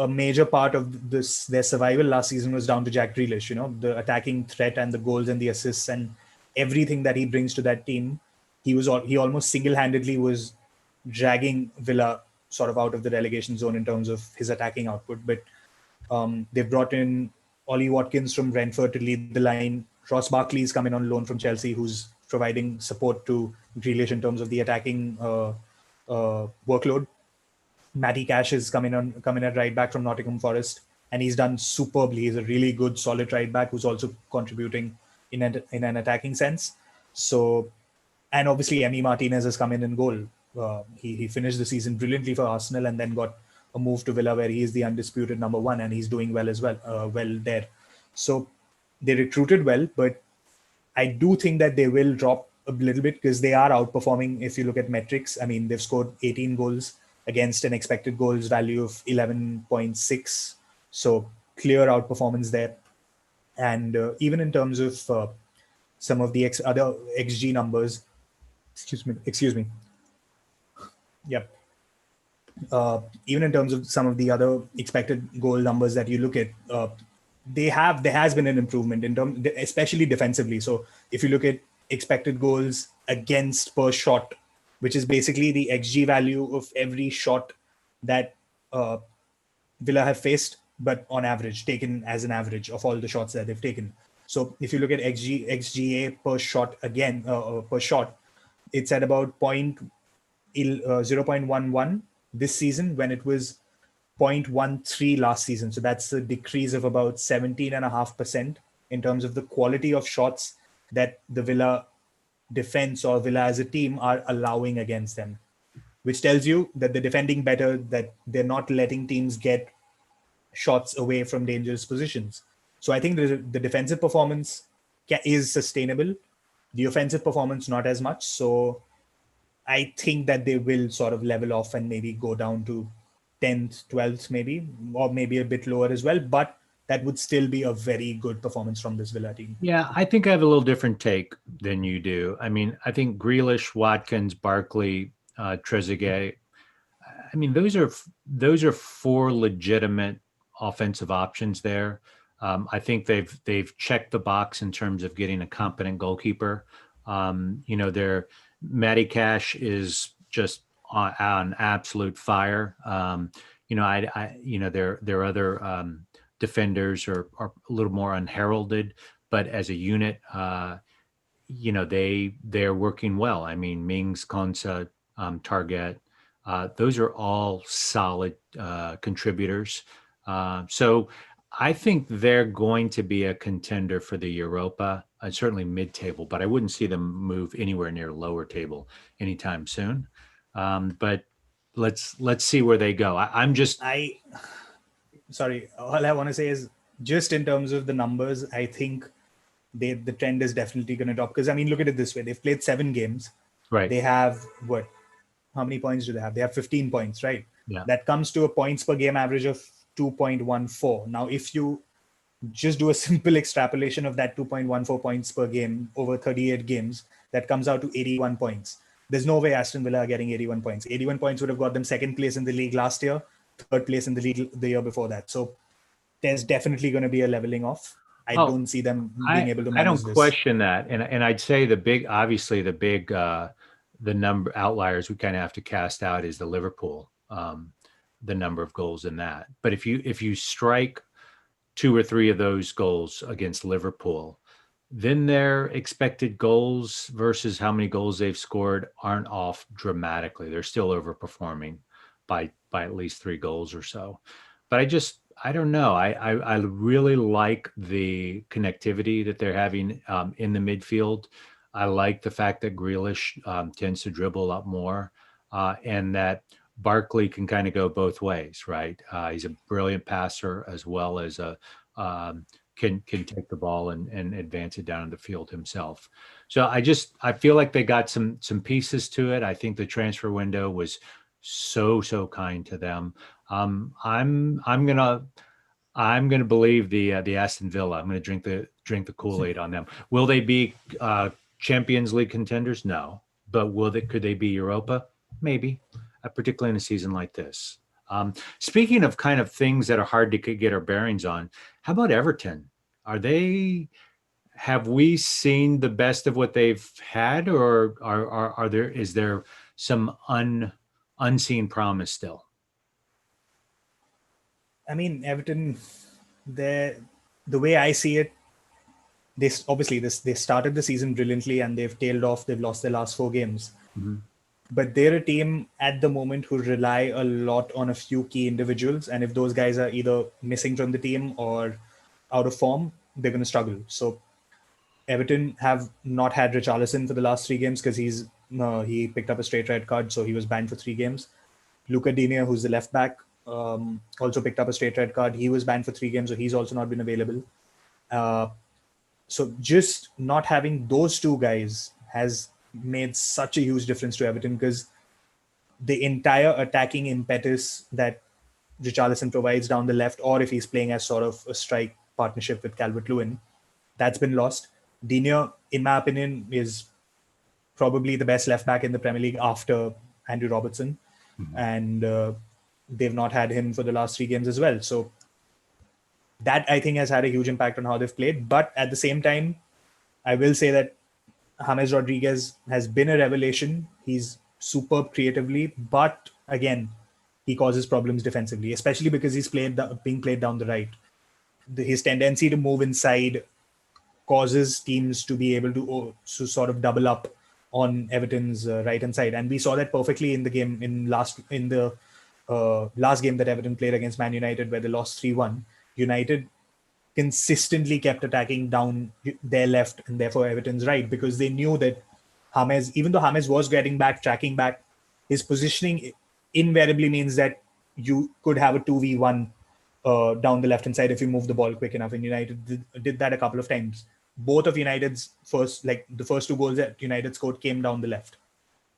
major part of their survival last season was down to Jack Grealish, the attacking threat and the goals and the assists and everything that he brings to that team. He almost single-handedly was dragging Villa sort of out of the relegation zone in terms of his attacking output. But they've brought in Ollie Watkins from Brentford to lead the line. Ross Barkley's coming on loan from Chelsea, who's providing support to Grealish in terms of the attacking workload. Matty Cash is coming at right back from Nottingham Forest, and he's done superbly. He's a really good, solid right back who's also contributing in an attacking sense. So, and obviously Emi Martinez has come in goal. He finished the season brilliantly for Arsenal, and then got a move to Villa where he is the undisputed number 1, and he's doing well as well. Well there. So they recruited well, but I do think that they will drop a little bit because they are outperforming. If you look at metrics, I mean, they've scored 18 goals against an expected goals value of 11.6. So clear outperformance there. And even in terms of some of the other XG numbers, excuse me. Yep. Even in terms of some of the other expected goal numbers that you look at, there has been an improvement in terms, especially defensively. So if you look at expected goals against per shot, which is basically the XG value of every shot that Villa have faced, but on average, taken as an average of all the shots that they've taken. So if you look at XGA per shot per shot, it's at about 0.11 this season when it was 0.13 last season. So that's a decrease of about 17.5% in terms of the quality of shots that the Villa defense or Villa as a team are allowing against them, which tells you that they're defending better, that they're not letting teams get shots away from dangerous positions. So I think the defensive performance is sustainable. The offensive performance, not as much. So I think that they will sort of level off and maybe go down to 10th, 12th, maybe, or maybe a bit lower as well. But that would still be a very good performance from this Villa team. Yeah, I think I have a little different take than you do. I mean, I think Grealish, Watkins, Barkley, Trezeguet. I mean, those are four legitimate offensive options there. I think they've checked the box in terms of getting a competent goalkeeper. Their Matty Cash is just on absolute fire. Their other defenders are a little more unheralded, but as a unit, they're working well. I mean, Mings, Konsa, Target, those are all solid contributors. So I think they're going to be a contender for the Europa, certainly mid-table, but I wouldn't see them move anywhere near lower table anytime soon. But let's see where they go. All I want to say is just in terms of the numbers, I think the trend is definitely going to drop. Because I mean, look at it this way: they've played 7 games. Right. They have what? How many points do they have? They have 15 points, right? Yeah. That comes to a points per game average of 2.14. Now, if you just do a simple extrapolation of that 2.14 points per game over 38 games, that comes out to 81 points. There's no way Aston Villa are getting 81 points. 81 points would have got them second place in the league last year, third place in the league the year before that. So there's definitely going to be a leveling off. I don't see them being able to manage I this. don't question that. And I'd say the big the number outliers we kind of have to cast out is the Liverpool, the number of goals in that. But if you strike 2 or 3 of those goals against Liverpool, then their expected goals versus how many goals they've scored aren't off dramatically. They're still overperforming by at least 3 goals or so. But I don't know. I really like the connectivity that they're having in the midfield. I like the fact that Grealish tends to dribble a lot more, and that Barkley can kind of go both ways, right? He's a brilliant passer as well as can take the ball and advance it down the field himself. So I feel like they got some pieces to it. I think the transfer window was so kind to them. I'm gonna believe the Aston Villa. I'm gonna drink the Kool-Aid on them. Will they be Champions League contenders? No, but could they be Europa? Maybe, particularly in a season like this. Speaking of kind of things that are hard to get our bearings on, how about Everton? Have we seen the best of what they've had, or is there some unseen promise still? I mean, Everton, the way I see it, they started the season brilliantly and they've tailed off. They've lost their last 4 games. Mm-hmm. But they're a team at the moment who rely a lot on a few key individuals. And if those guys are either missing from the team or out of form, they're going to struggle. So Everton have not had Richarlison for the last 3 games because he picked up a straight red card. So he was banned for 3 games. Luca Digne, who's the left back, also picked up a straight red card. He was banned for 3 games, so he's also not been available. So just not having those 2 guys has made such a huge difference to Everton, because the entire attacking impetus that Richarlison provides down the left, or if he's playing as sort of a strike partnership with Calvert-Lewin, that's been lost. Digne, in my opinion, is probably the best left back in the Premier League after Andrew Robertson. Mm-hmm. And they've not had him for the last 3 games as well. So that, I think, has had a huge impact on how they've played. But at the same time, I will say that James Rodriguez has been a revelation. He's superb creatively, but again, he causes problems defensively, especially because he's being played down the right. His tendency to move inside causes teams to be able to sort of double up on Everton's right hand side, and we saw that perfectly in the game in the last game that Everton played against Man United, where they lost 3-1, United consistently kept attacking down their left and therefore Everton's right, because they knew that James, even though James was getting back, tracking back, his positioning invariably means that you could have a 2v1 down the left hand side if you move the ball quick enough. And United did that a couple of times. Both of United's the first two goals that United scored came down the left,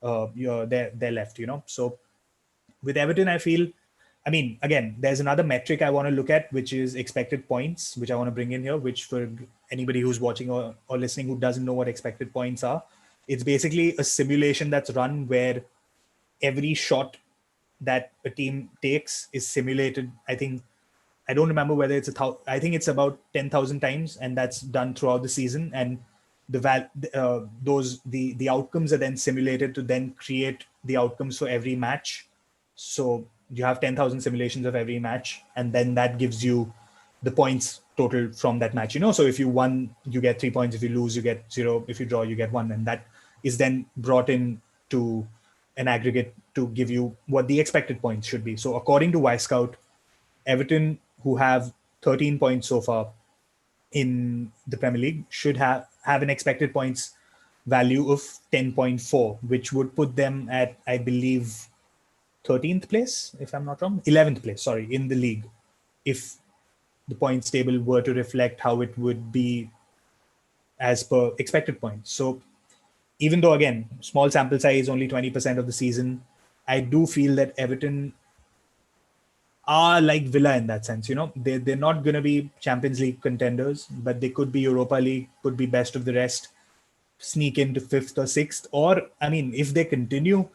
their left, So with Everton, I mean, again, there's another metric I want to look at, which is expected points, which I want to bring in here, which for anybody who's watching or listening who doesn't know what expected points are, it's basically a simulation that's run where every shot that a team takes is simulated. I don't remember whether I think it's about 10,000 times, and that's done throughout the season. And the outcomes are then simulated to then create the outcomes for every match. So you have 10,000 simulations of every match, and then that gives you the points total from that match. So if you won, you get 3 points. If you lose, you get 0. If you draw, you get 1, and that is then brought in to an aggregate to give you what the expected points should be. So according to Wisecout, Everton, who have 13 points so far in the Premier League, should have an expected points value of 10.4, which would put them at, I believe, 13th place, if I'm not wrong, 11th place, sorry, in the league, if the points table were to reflect how it would be as per expected points. So even though, again, small sample size, only 20% of the season, I do feel that Everton are like Villa in that sense. They're not going to be Champions League contenders, but they could be Europa League, could be best of the rest, sneak into 5th or 6th. Or, I mean, if they continue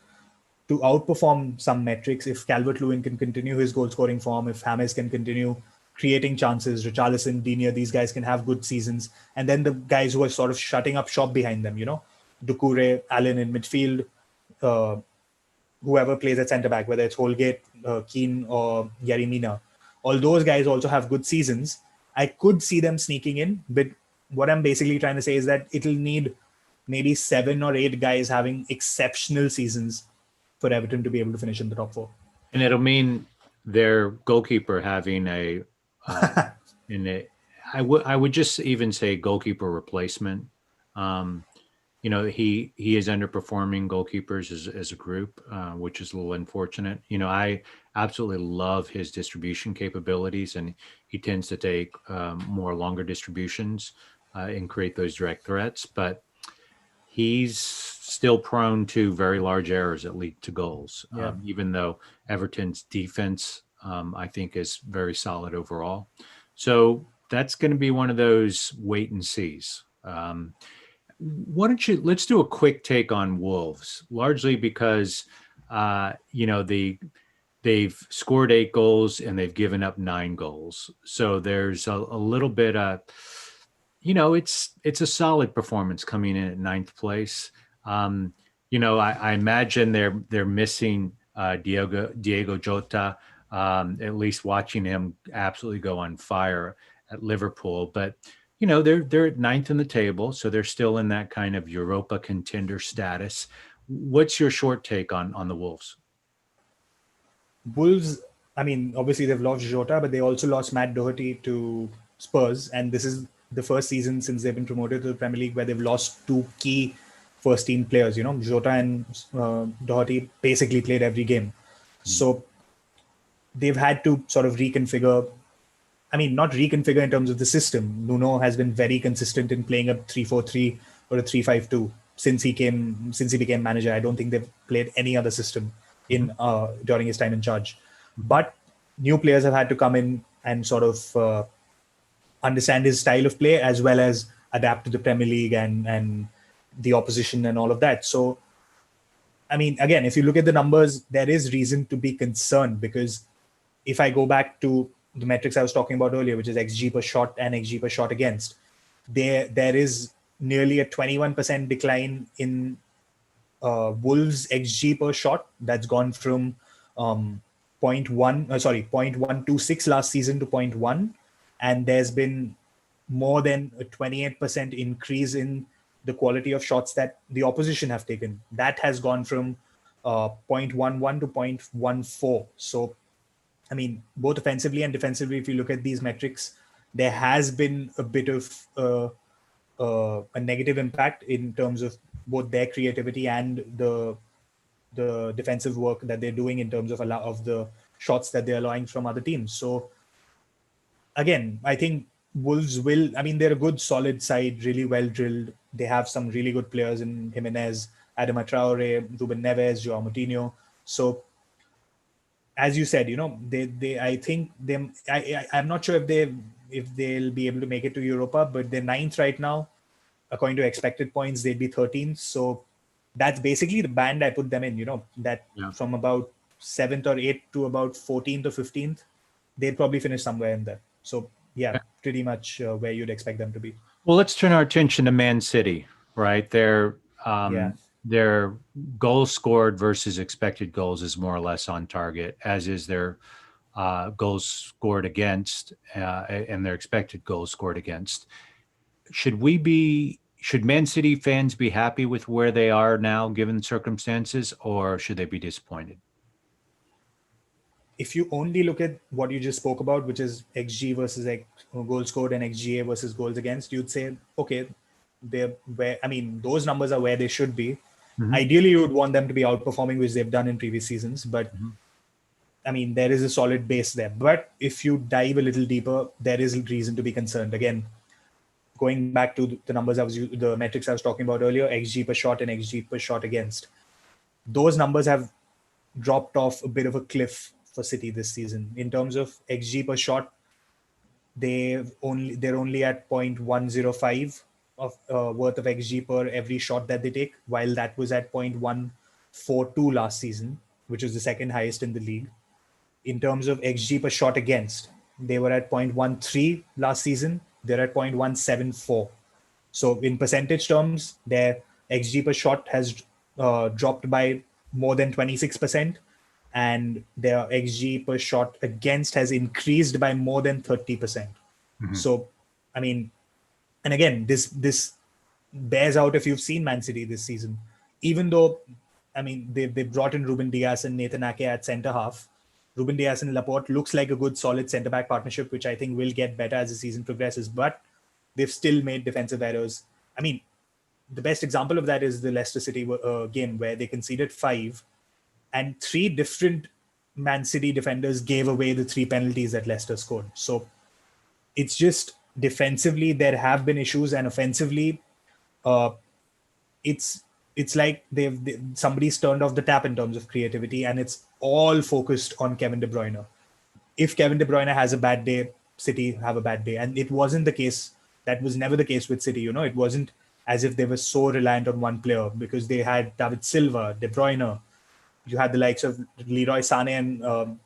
to outperform some metrics, if Calvert-Lewin can continue his goal-scoring form, if James can continue creating chances, Richarlison, Digne, these guys can have good seasons. And then the guys who are sort of shutting up shop behind them, Doucouré, Allen in midfield, whoever plays at centre back, whether it's Holgate, Keane, or Yerry Mina, all those guys also have good seasons. I could see them sneaking in, but what I'm basically trying to say is that it'll need maybe 7 or 8 guys having exceptional seasons for Everton to be able to finish in the top 4. And it'll mean their goalkeeper having I would just even say goalkeeper replacement. He is underperforming goalkeepers as a group, which is a little unfortunate. I absolutely love his distribution capabilities, and he tends to take more longer distributions and create those direct threats. But he's still prone to very large errors that lead to goals, even though Everton's defense, I think, is very solid overall. So that's going to be one of those wait and sees. Let's do a quick take on Wolves, largely because, they've scored 8 goals and they've given up 9 goals. So there's a little bit of, it's a solid performance coming in at 9th place. I imagine they're missing Diego Jota, at least watching him absolutely go on fire at Liverpool. But they're at 9th in the table, so they're still in that kind of Europa contender status. What's your short take on the Wolves? Wolves, I mean, obviously they've lost Jota, but they also lost Matt Doherty to Spurs, and this is the first season since they've been promoted to the Premier League where they've lost 2 key first-team players. Jota and Doherty basically played every game. So they've had to sort of reconfigure. I mean, not reconfigure in terms of the system. Nuno has been very consistent in playing a 3-4-3 or a 3-5-2 since he became manager. I don't think they've played any other system in during his time in charge. But new players have had to come in and sort of understand his style of play as well as adapt to the Premier League and the opposition and all of that. So, I mean, again, if you look at the numbers, there is reason to be concerned, because if I go back to the metrics I was talking about earlier, which is XG per shot and XG per shot against, there is nearly a 21% decline in Wolves XG per shot. That's gone from 0.126 last season to 0.1, and there's been more than a 28% increase in the quality of shots that the opposition have taken. That has gone from 0.11 to 0.14. So, I mean, both offensively and defensively, if you look at these metrics, there has been a bit of a negative impact in terms of both their creativity and the defensive work that they're doing in terms of the shots that they're allowing from other teams. So again, I think Wolves will. I mean, they're a good, solid side, really well drilled. They have some really good players in Jimenez, Adama Traore, Ruben Neves, Joao Moutinho. So as you said, I think them. I'm not sure if they'll be able to make it to Europa, but they're ninth right now. According to expected points, they'd be 13th. So that's basically the band I put them in. That Yeah. from about 7th or 8th to about 14th or 15th, they'd probably finish somewhere in there. So yeah, pretty much where you'd expect them to be. Well, let's turn our attention to Man City, right? Yeah. Their goals scored versus expected goals is more or less on target, as is their goals scored against and their expected goals scored against. Should Man City fans be happy with where they are now, given circumstances, or should they be disappointed? If you only look at what you just spoke about, which is XG versus goals scored and XGA versus goals against, you'd say, okay, they're where, I mean, those numbers are where they should be. Mm-hmm. Ideally, you would want them to be outperforming, which they've done in previous seasons. But Mm-hmm. I mean, there is a solid base there. But if you dive a little deeper, there is reason to be concerned. Again, going back to the numbers the metrics I was talking about earlier, XG per shot and XG per shot against, those numbers have dropped off a bit of a cliff for City this season. In terms of XG per shot, they're only at 0.105 of worth of XG per every shot that they take, while that was at 0.142 last season, which was the second highest in the league. In terms of XG per shot against, they were at 0.13 last season. They're at 0.174. So in percentage terms, their XG per shot has dropped by more than 26%, and their XG per shot against has increased by more than 30%. Mm-hmm. So, I mean, and again, this bears out if you've seen Man City this season. Even though, I mean, they brought in Ruben Dias and Nathan Ake at centre half. Ruben Dias and Laporte looks like a good, solid centre back partnership, which I think will get better as the season progresses. But they've still made defensive errors. I mean, the best example of that is the Leicester City game where they conceded 5, and 3 different Man City defenders gave away the 3 penalties that Leicester scored. So it's just defensively there have been issues, and offensively, uh, it's like somebody's turned off the tap in terms of creativity, and it's all focused on Kevin De Bruyne. If Kevin De Bruyne has a bad day, City have a bad day, and it wasn't the case. That was never the case with City. It wasn't as if they were so reliant on one player, because they had David Silva, De Bruyne. You had the likes of Leroy Sané and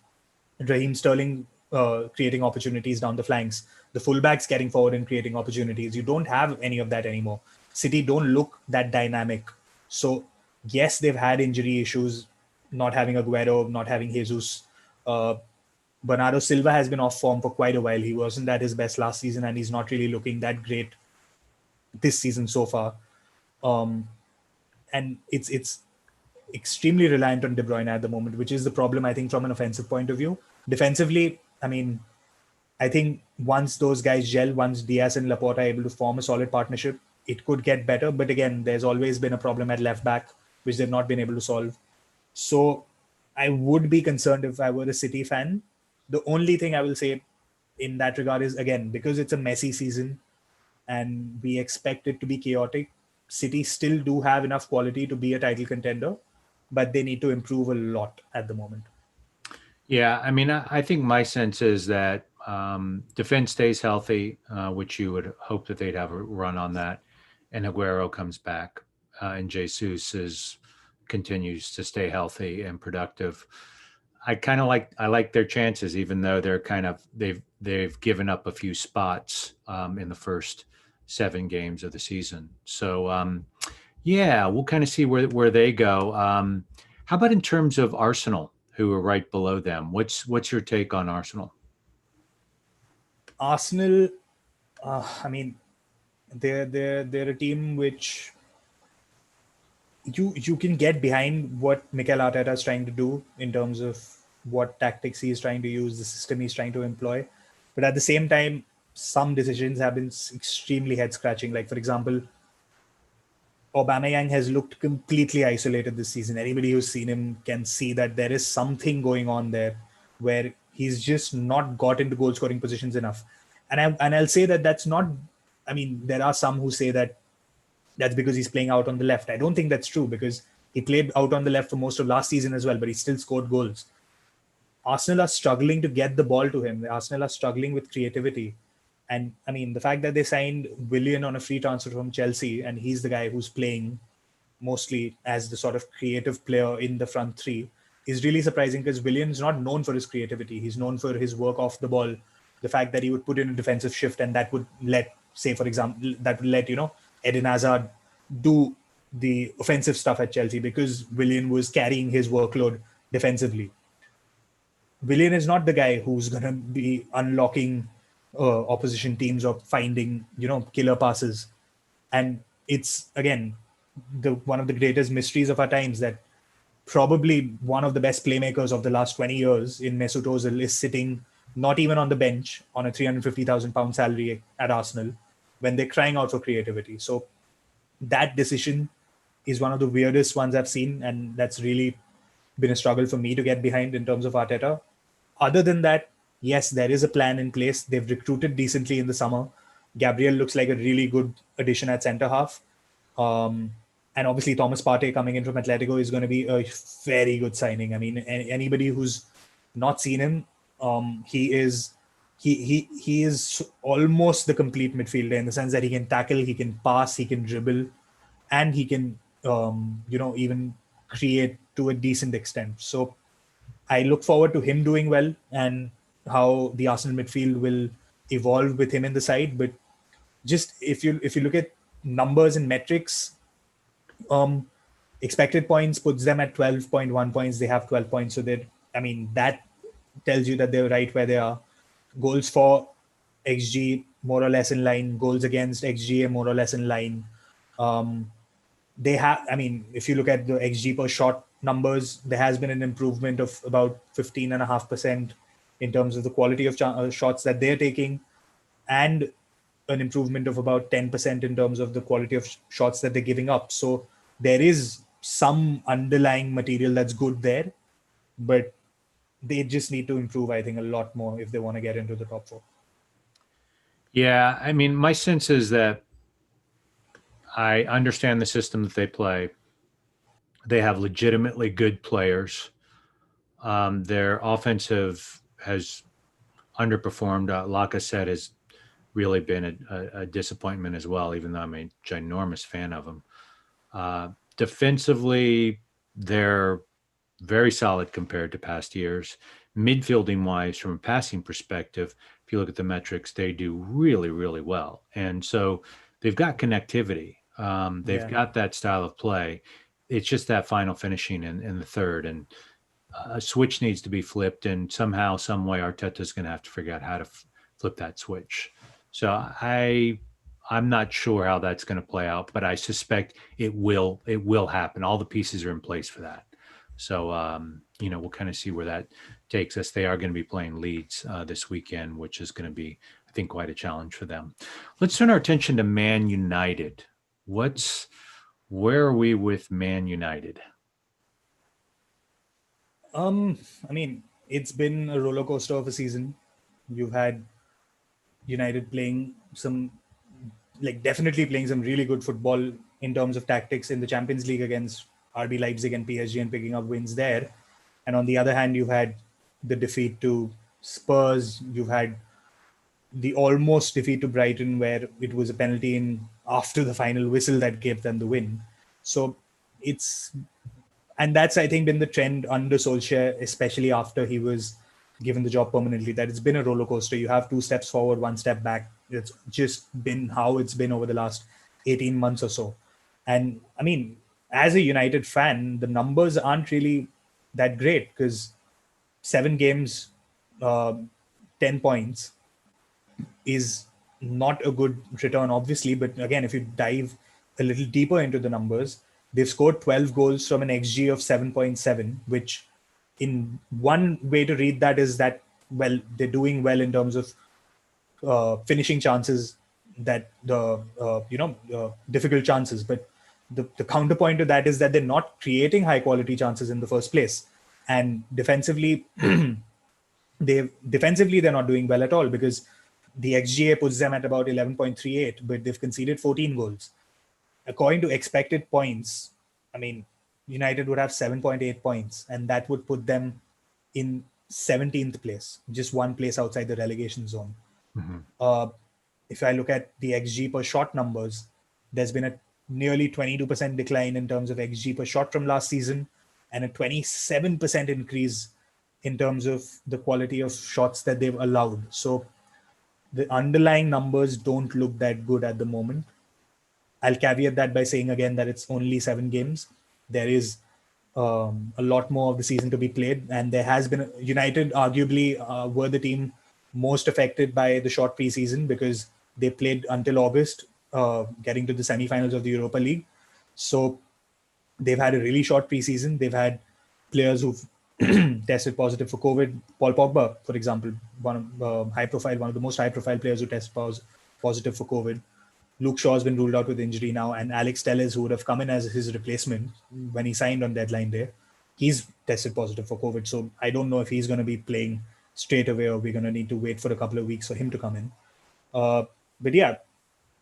Raheem Sterling creating opportunities down the flanks, the fullbacks getting forward and creating opportunities. You don't have any of that anymore. City don't look that dynamic. So, yes, they've had injury issues, not having Aguero, not having Jesus. Bernardo Silva has been off form for quite a while. He wasn't at his best last season, and he's not really looking that great this season so far. And it's extremely reliant on De Bruyne at the moment, which is the problem, I think, from an offensive point of view. Defensively, I mean, I think once those guys gel, once Diaz and Laporte are able to form a solid partnership, it could get better. But again, there's always been a problem at left back, which they've not been able to solve. So I would be concerned if I were a City fan. The only thing I will say in that regard is, again, because it's a messy season and we expect it to be chaotic, City still do have enough quality to be a title contender, but they need to improve a lot at the moment. Yeah, I mean, I think my sense is that defense stays healthy, which you would hope that they'd have a run on that, and Aguero comes back, and Jesus continues to stay healthy and productive. I like their chances, even though they've given up a few spots in the first 7 games of the season. So yeah, we'll kind of see where they go. How about in terms of Arsenal, who are right below them? What's your take on Arsenal? Arsenal, I mean, they're a team which you can get behind what Mikel Arteta is trying to do in terms of what tactics he's trying to use, the system he's trying to employ. But at the same time, some decisions have been extremely head scratching. Like, for example, Aubameyang has looked completely isolated this season. Anybody who's seen him can see that there is something going on there where he's just not got into goal scoring positions enough. I'll say that that's not. I mean, there are some who say that that's because he's playing out on the left. I don't think that's true because he played out on the left for most of last season as well, but he still scored goals. Arsenal are struggling to get the ball to him. Arsenal are struggling with creativity. And I mean, the fact that they signed Willian on a free transfer from Chelsea, and he's the guy who's playing mostly as the sort of creative player in the front three, is really surprising because Willian's not known for his creativity. He's known for his work off the ball. The fact that he would put in a defensive shift and that would let, say, for example, that would let, Eden Hazard do the offensive stuff at Chelsea because Willian was carrying his workload defensively. Willian is not the guy who's going to be unlocking opposition teams or finding, killer passes. And it's, again, one of the greatest mysteries of our times that probably one of the best playmakers of the last 20 years in Mesut Ozil is sitting not even on the bench on a £350,000 salary at Arsenal when they're crying out for creativity. So that decision is one of the weirdest ones I've seen, and that's really been a struggle for me to get behind in terms of Arteta. Other than that, yes, there is a plan in place. They've recruited decently in the summer. Gabriel looks like a really good addition at centre half. And obviously Thomas Partey coming in from Atletico is going to be a very good signing. I mean, anybody who's not seen him, he is almost the complete midfielder in the sense that he can tackle, he can pass, he can dribble, and he can even create to a decent extent. So I look forward to him doing well and how the Arsenal midfield will evolve with him in the side. But just if you look at numbers and metrics, expected points puts them at 12.1 points. They have 12 points. So that tells you that they're right where they are. Goals for XG, more or less in line. Goals against XG, more or less in line. They have, I mean, if you look at the XG per shot numbers, there has been an improvement of about 15.5% in terms of the quality of shots that they're taking, and an improvement of about 10% in terms of the quality of shots that they're giving up. So there is some underlying material that's good there, but they just need to improve, I think, a lot more if they want to get into the top four. Yeah, I mean, my sense is that I understand the system that they play. They have legitimately good players. Their offensive has underperformed. Lacazette has really been a disappointment as well, even though I'm a ginormous fan of him. Defensively, they're very solid compared to past years. Midfielding wise, from a passing perspective, if you look at the metrics, they do really, really well. And so they've got connectivity. They've got that style of play. It's just that final finishing in the third. And a switch needs to be flipped. And somehow, some way, Arteta's going to have to figure out how to flip that switch. So I'm not sure how that's going to play out, but I suspect it will happen. All the pieces are in place for that. So, we'll kind of see where that takes us. They are going to be playing Leeds this weekend, which is going to be, I think, quite a challenge for them. Let's turn our attention to Man United. Where are we with Man United? I mean, it's been a roller coaster of a season. You've had United playing definitely playing some really good football in terms of tactics in the Champions League against RB Leipzig and PSG and picking up wins there. And on the other hand, you've had the defeat to Spurs. You've had the almost defeat to Brighton where it was a penalty in after the final whistle that gave them the win. So that's, I think, been the trend under Solskjaer, especially after he was given the job permanently, that it's been a roller coaster. You have 2 steps forward, 1 step back. It's just been how it's been over the last 18 months or so. And I mean, as a United fan, the numbers aren't really that great because 7 games, 10 points is not a good return, obviously. But again, if you dive a little deeper into the numbers, They've scored 12 goals from an XG of 7.7, which in one way to read that is that, well, they're doing well in terms of finishing chances, that difficult chances. But the counterpoint to that is that they're not creating high quality chances in the first place. And defensively, they're not doing well at all, because the XGA puts them at about 11.38, but they've conceded 14 goals. According to expected points, I mean, United would have 7.8 points, and that would put them in 17th place, just one place outside the relegation zone. If I look at the XG per shot numbers, there's been a nearly 22% decline in terms of XG per shot from last season, and a 27% increase in terms of the quality of shots that they've allowed. So the underlying numbers don't look that good at the moment. I'll caveat that by saying again that it's only 7 games. There is a lot more of the season to be played, and there has been United arguably were the team most affected by the short preseason, because they played until August, getting to the semi-finals of the Europa League. So they've had a really short preseason. They've had players who've tested positive for COVID. Paul Pogba, for example, one of the most high-profile players who tested positive for COVID. Luke Shaw has been ruled out with injury now, and Alex Telles, who would have come in as his replacement when he signed on deadline day, he's tested positive for COVID. So I don't know if he's going to be playing straight away, or we're going to need to wait for a couple of weeks for him to come in. But yeah,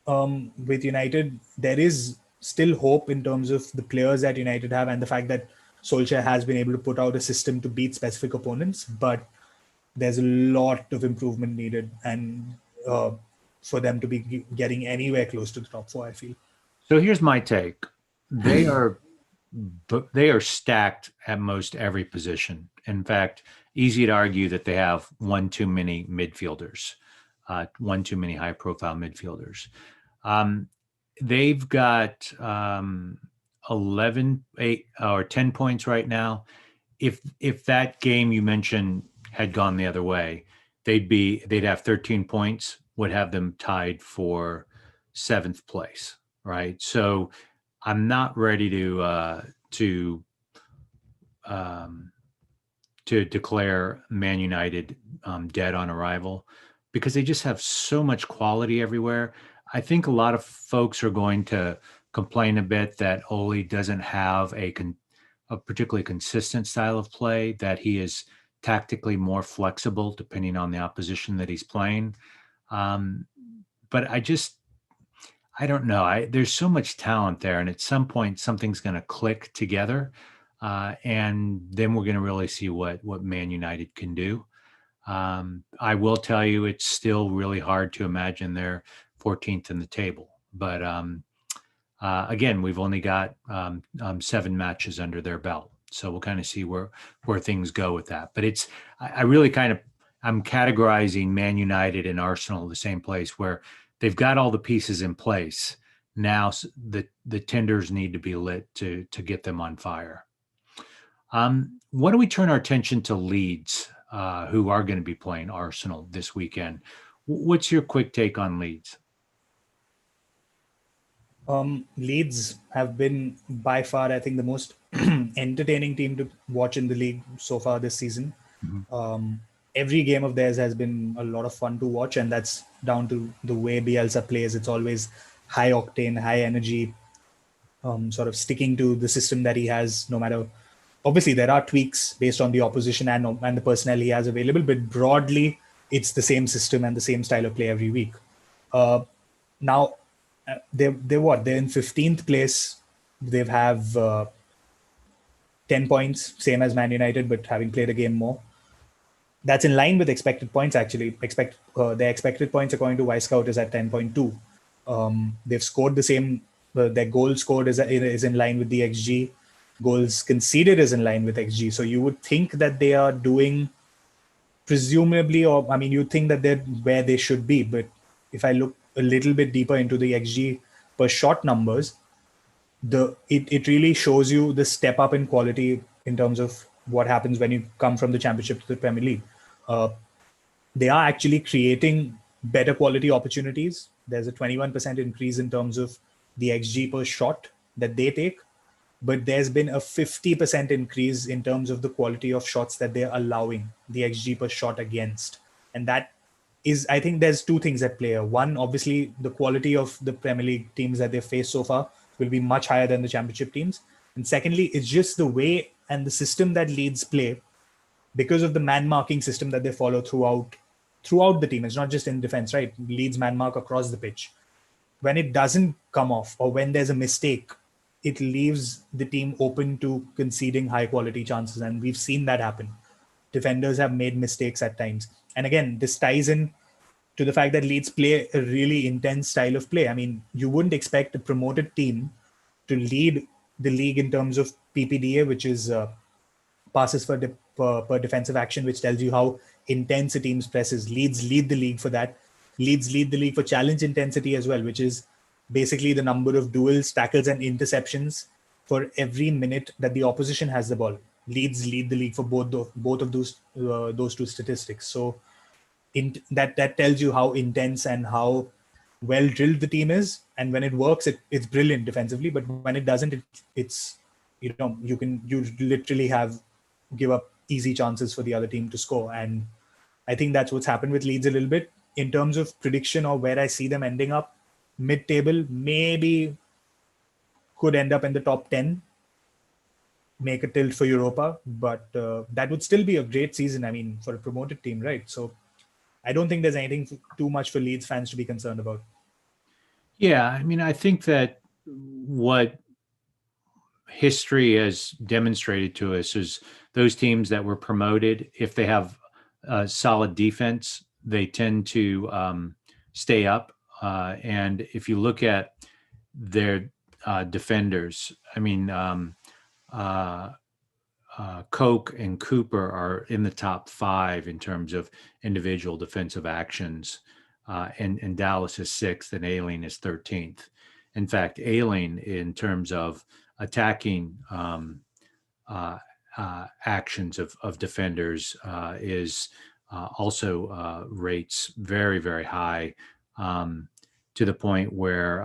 with United, there is still hope in terms of the players that United have, and the fact that Solskjaer has been able to put out a system to beat specific opponents. But there's a lot of improvement needed, and for them to be getting anywhere close to the top 4, I feel. So here's my take. They are stacked at most every position. In fact, easy to argue that they have one too many midfielders, one too many high-profile midfielders. They've got 11, 8, or 10 points right now. If that game you mentioned had gone the other way, they'd have 13 points, would have them tied for 7th place, right? So I'm not ready to declare Man United dead on arrival, because they just have so much quality everywhere. I think a lot of folks are going to complain a bit that Ole doesn't have a particularly consistent style of play, that he is tactically more flexible depending on the opposition that he's playing. But I don't know. There's so much talent there, and at some point something's going to click together, and then we're going to really see what Man United can do. I will tell you, it's still really hard to imagine they're 14th in the table. But again, we've only got 7 matches under their belt, so we'll kind of see where things go with that. But I really I'm categorizing Man United and Arsenal in the same place, where they've got all the pieces in place. Now the tenders need to be lit to get them on fire. Why don't we turn our attention to Leeds, who are going to be playing Arsenal this weekend? What's your quick take on Leeds? Leeds have been by far, I think, the most entertaining team to watch in the league so far this season. Mm-hmm. Every game of theirs has been a lot of fun to watch, and that's down to the way Bielsa plays. It's always high octane, high energy, sort of sticking to the system that he has, no matter. Obviously, there are tweaks based on the opposition and the personnel he has available, but broadly, it's the same system and the same style of play every week. Now, they're in 15th place. They have 10 points, same as Man United, but having played a game more. That's in line with expected points, actually. Their expected points, according to Wisecout, is at 10.2. They've scored the same. Their goal scored is in line with the XG. Goals conceded is in line with XG. So you would think that they are doing, presumably, you think that they're where they should be. But if I look a little bit deeper into the XG per shot numbers, it really shows you the step up in quality in terms of what happens when you come from the Championship to the Premier League. They are actually creating better quality opportunities. There's a 21% increase in terms of the XG per shot that they take. but there's been a 50% increase in terms of the quality of shots that they're allowing, the XG per shot against. And that is, I think there's two things at play here. One, obviously, the quality of the Premier League teams that they've faced so far will be much higher than the Championship teams. And secondly, it's just the way and the system that Leeds play, because of the man marking system that they follow throughout the team. It's not just in defense, right? Leeds man mark across the pitch. When it doesn't come off, or when there's a mistake, it leaves the team open to conceding high quality chances. And we've seen that happen. Defenders have made mistakes at times. And again, this ties in to the fact that Leeds play a really intense style of play. I mean, you wouldn't expect a promoted team to lead the league in terms of PPDA, which is passes per defensive action, which tells you how intense a team's press is. Leeds lead the league for that. Leeds lead the league for challenge intensity as well, which is basically the number of duels, tackles, and interceptions for every minute that the opposition has the ball. Leeds lead the league for both of those two statistics. So that tells you how intense and how well drilled the team is. And when it works, it's brilliant defensively. But when it doesn't, it's you literally give up easy chances for the other team to score. And I think that's what's happened with Leeds a little bit. In terms of prediction or where I see them ending up, mid-table, maybe could end up in the top 10, make a tilt for Europa, but that would still be a great season, I mean, for a promoted team, right? So I don't think there's anything too much for Leeds fans to be concerned about. Yeah, I mean, I think that what history has demonstrated to us is those teams that were promoted, if they have a solid defense, they tend to stay up. And if you look at their defenders, I mean, Koch and Cooper are in the top 5 in terms of individual defensive actions, and Dallas is 6th and Ailing is 13th. In fact, Ailing, in terms of attacking actions of defenders, is also rates very, very high, to the point where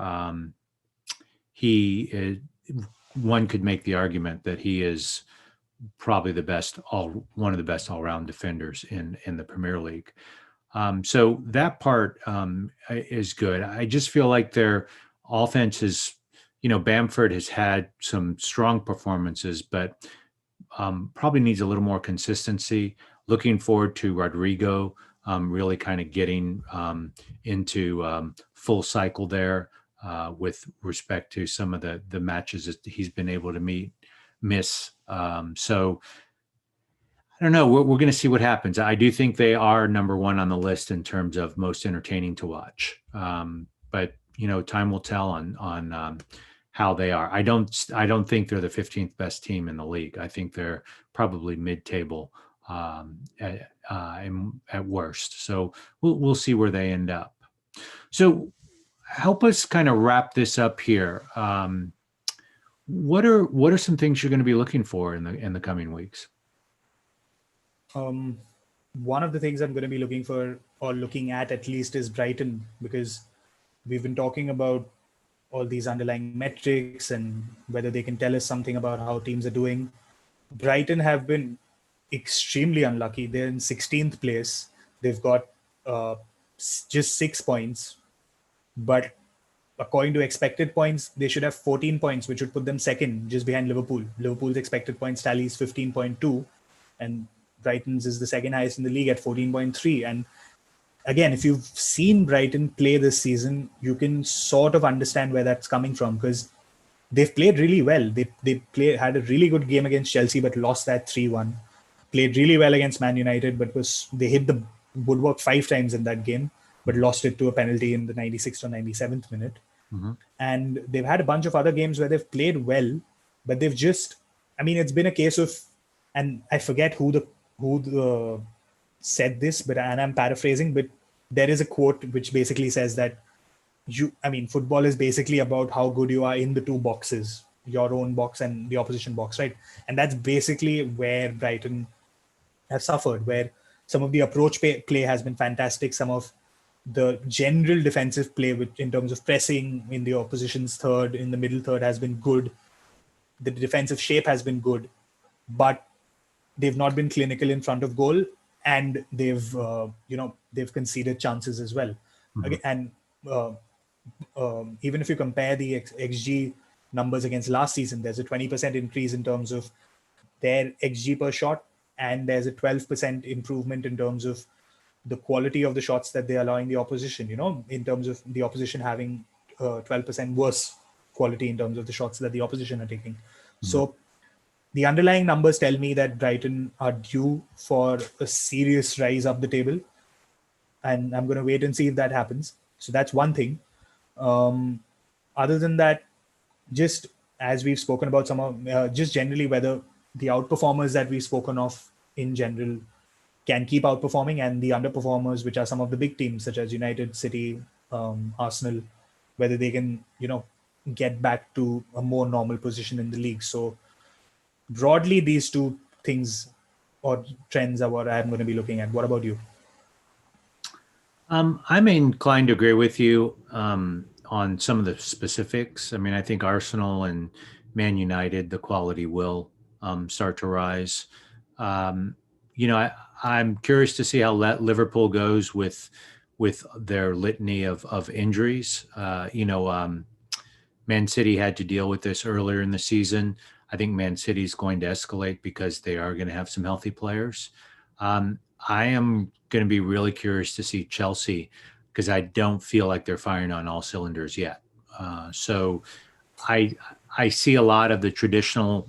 one could make the argument that he is probably one of the best all-round defenders in the Premier League. So that part is good. I just feel like their offense is, Bamford has had some strong performances, but probably needs a little more consistency. Looking forward to Rodrigo really kind of getting into full cycle there with respect to some of the matches that he's been able to miss. So I don't know. We're going to see what happens. I do think they are number 1 on the list in terms of most entertaining to watch. But time will tell on how they are. I don't think they're the 15th best team in the league. I think they're probably mid-table at worst. So we'll see where they end up. So help us kind of wrap this up here. What are some things you're going to be looking for in the coming weeks? One of the things I'm going to be looking for, or looking at least, is Brighton, because we've been talking about all these underlying metrics and whether they can tell us something about how teams are doing. Brighton have been extremely unlucky. They're in 16th place. They've got just 6 points, but according to expected points, they should have 14 points, which would put them second, just behind Liverpool. Liverpool's expected points tally is 15.2, and Brighton's is the second highest in the league at 14.3. And again, if you've seen Brighton play this season, you can sort of understand where that's coming from, because they've played really well. They had a really good game against Chelsea, but lost that 3-1. Played really well against Man United, but they hit the woodwork 5 times in that game, but lost it to a penalty in the 96th or 97th minute. Mm-hmm. And they've had a bunch of other games where they've played well, but they've just, it's been a case of, and I forget who said this, and I'm paraphrasing, but there is a quote which basically says that football is basically about how good you are in the 2 boxes, your own box and the opposition box, right? And that's basically where Brighton have suffered, where some of the approach play has been fantastic. Some of the general defensive play, in terms of pressing in the opposition's third, in the middle third, has been good. the defensive shape has been good, but they've not been clinical in front of goal, and they've conceded chances as well. Mhm. And uh, even if you compare the XG numbers against last season, there's a 20% increase in terms of their XG per shot, and there's a 12% improvement in terms of the quality of the shots that they're allowing the opposition, in terms of the opposition having 12% worse quality in terms of the shots that the opposition are taking. Mhm. So the underlying numbers tell me that Brighton are due for a serious rise up the table, and I'm going to wait and see if that happens. So that's one thing. Other than that, just as we've spoken about some of, just generally whether the outperformers that we've spoken of in general can keep outperforming, and the underperformers, which are some of the big teams such as United, City, Arsenal, whether they can, get back to a more normal position in the league. So broadly, these two things or trends are what I'm going to be looking at. What about you? I'm inclined to agree with you on some of the specifics. I mean, I think Arsenal and Man United, the quality will start to rise. Um, I'm curious to see how Liverpool goes with their litany of injuries. Man City had to deal with this earlier in the season. I think Man City is going to escalate because they are going to have some healthy players. I am going to be really curious to see Chelsea because I don't feel like they're firing on all cylinders yet. So I I see a lot of the traditional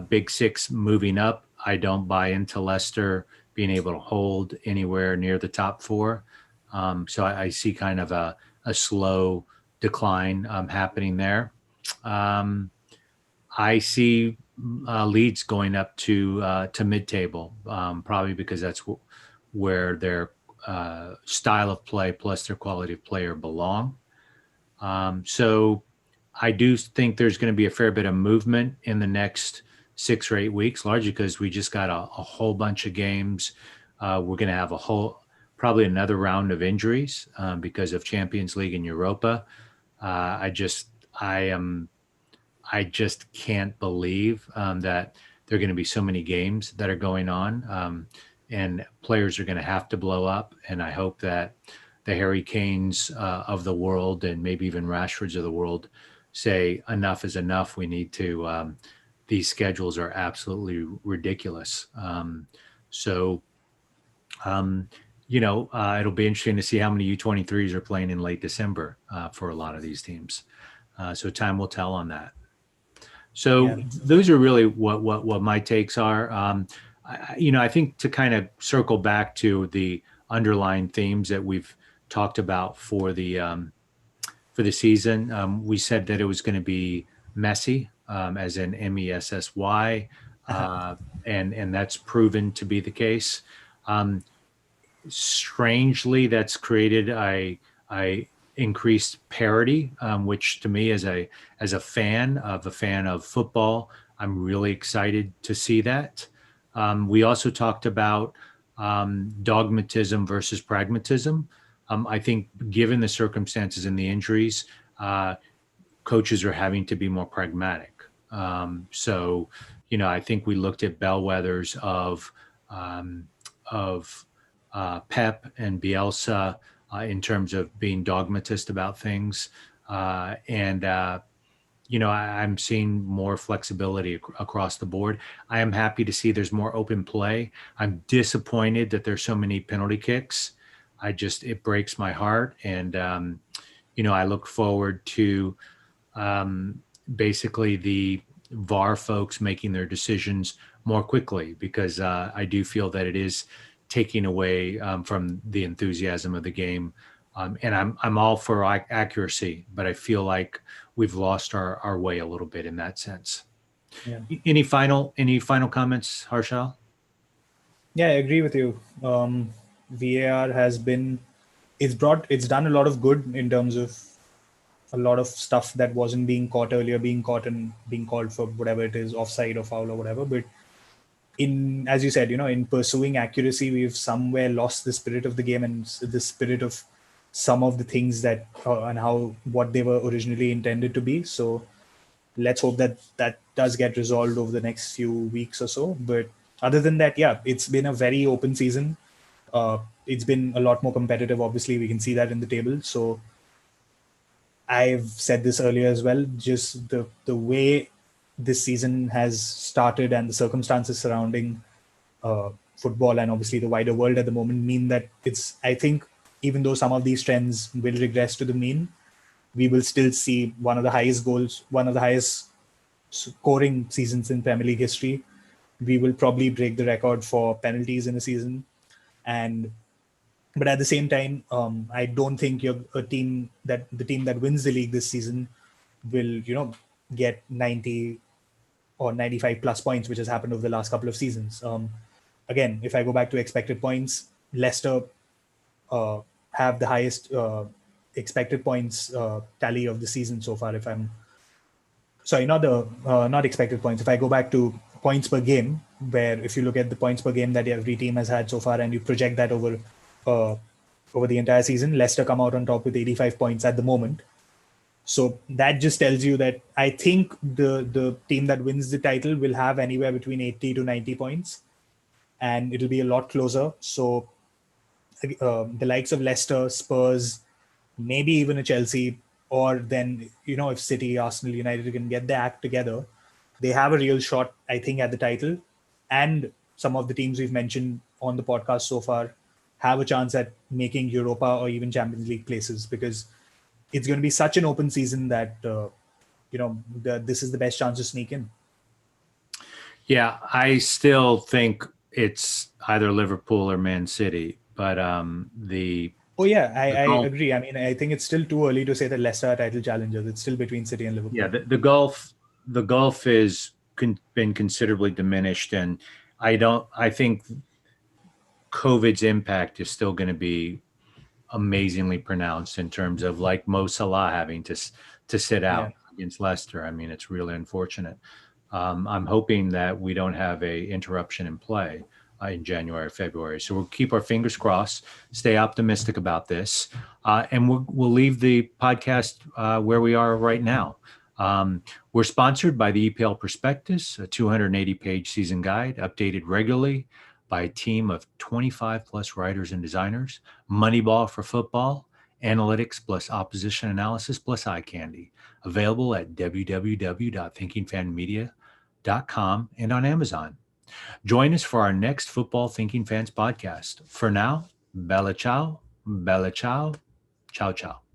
big six moving up. I don't buy into Leicester being able to hold anywhere near the top four. So I see kind of a slow decline happening there. Um, I see Leeds going up to mid-table, probably because that's where their style of play plus their quality of player belong. So I do think there's going to be a fair bit of movement in the next 6 or 8 weeks, largely because we just got a whole bunch of games. We're going to have probably another round of injuries because of Champions League and Europa. I just, I just can't believe that there are going to be so many games that are going on, and players are going to have to blow up. And I hope that the Harry Kanes of the world and maybe even Rashfords of the world say enough is enough. We need to. These schedules are absolutely ridiculous. So, um, it'll be interesting to see how many U23s are playing in late December for a lot of these teams. So time will tell on that. So Yeah. those are really what my takes are. I think to kind of circle back to the underlying themes that we've talked about for the season, we said that it was going to be messy, as in MESSY, and that's proven to be the case. Um, Strangely, that's created a increased parity, which to me, as a fan of football, I'm really excited to see that. We also talked about dogmatism versus pragmatism. I think, given the circumstances and the injuries, uh, coaches are having to be more pragmatic. So, I think we looked at bellwethers um, of Pep and Bielsa in terms of being dogmatist about things, and I'm seeing more flexibility across the board. I am happy to see there's more open play. I'm disappointed that there's so many penalty kicks. It breaks my heart, and I look forward to um, basically the VAR folks making their decisions more quickly, because I do feel that it is taking away from the enthusiasm of the game. And I'm all for accuracy, but I feel like we've lost our way a little bit in that sense. Yeah. Any final comments, Harshal? Yeah, I agree with you. VAR has been, it's done a lot of good in terms of a lot of stuff that wasn't being caught earlier, being caught and being called for whatever it is, offside or foul or whatever. But as you said, in pursuing accuracy, we've somewhere lost the spirit of the game and the spirit of some of the things that and how what they were originally intended to be. So let's hope that that does get resolved over the next few weeks or so. But other than that, yeah, it's been a very open season. It's been a lot more competitive. Obviously, we can see that in the table. So I've said this earlier as well. Just the way this season has started and the circumstances surrounding football and obviously the wider world at the moment mean that it's. I think even though some of these trends will regress to the mean, we will still see one of the highest goals, one of the highest scoring seasons in Premier League history. We will probably break the record for penalties in a season, and but at the same time, I don't think you're a team that the team that wins the league this season will, get 90 or 95 plus points, which has happened over the last couple of seasons. Again, if I go back to expected points, Leicester have the highest expected points tally of the season so far. If I'm sorry, not expected points. If I go back to points per game, where if you look at the points per game that every team has had so far, and you project that uh, over the entire season, Leicester come out on top with 85 points at the moment. So that just tells you that I think the team that wins the title will have anywhere between 80 to 90 points, and it'll be a lot closer. So the likes of Leicester, Spurs, maybe even a Chelsea, or then, if City, Arsenal, United can get their act together, they have a real shot, I think, at the title. And some of the teams we've mentioned on the podcast so far have a chance at making Europa or even Champions League places, because it's going to be such an open season that, this is the best chance to sneak in. Yeah, I still think it's either Liverpool or Man City, but Oh yeah, I gulf, agree. I mean, I think it's still too early to say that Leicester are title challengers. It's still between City and Liverpool. yeah, the gulf is been considerably diminished, and I think COVID's impact is still going to be amazingly pronounced in terms of, like, Mo Salah having to sit Yeah. out against Leicester. I mean, it's really unfortunate. I'm hoping that we don't have a interruption in play in January, February. So we'll keep our fingers crossed, stay optimistic about this, and we'll leave the podcast where we are right now. We're sponsored by the EPL Prospectus, a 280-page season guide, updated regularly by a team of 25 plus writers and designers, Moneyball for football, analytics plus opposition analysis plus eye candy, available at www.thinkingfanmedia.com and on Amazon. Join us for our next Football Thinking Fans podcast. For now, bella ciao, ciao ciao.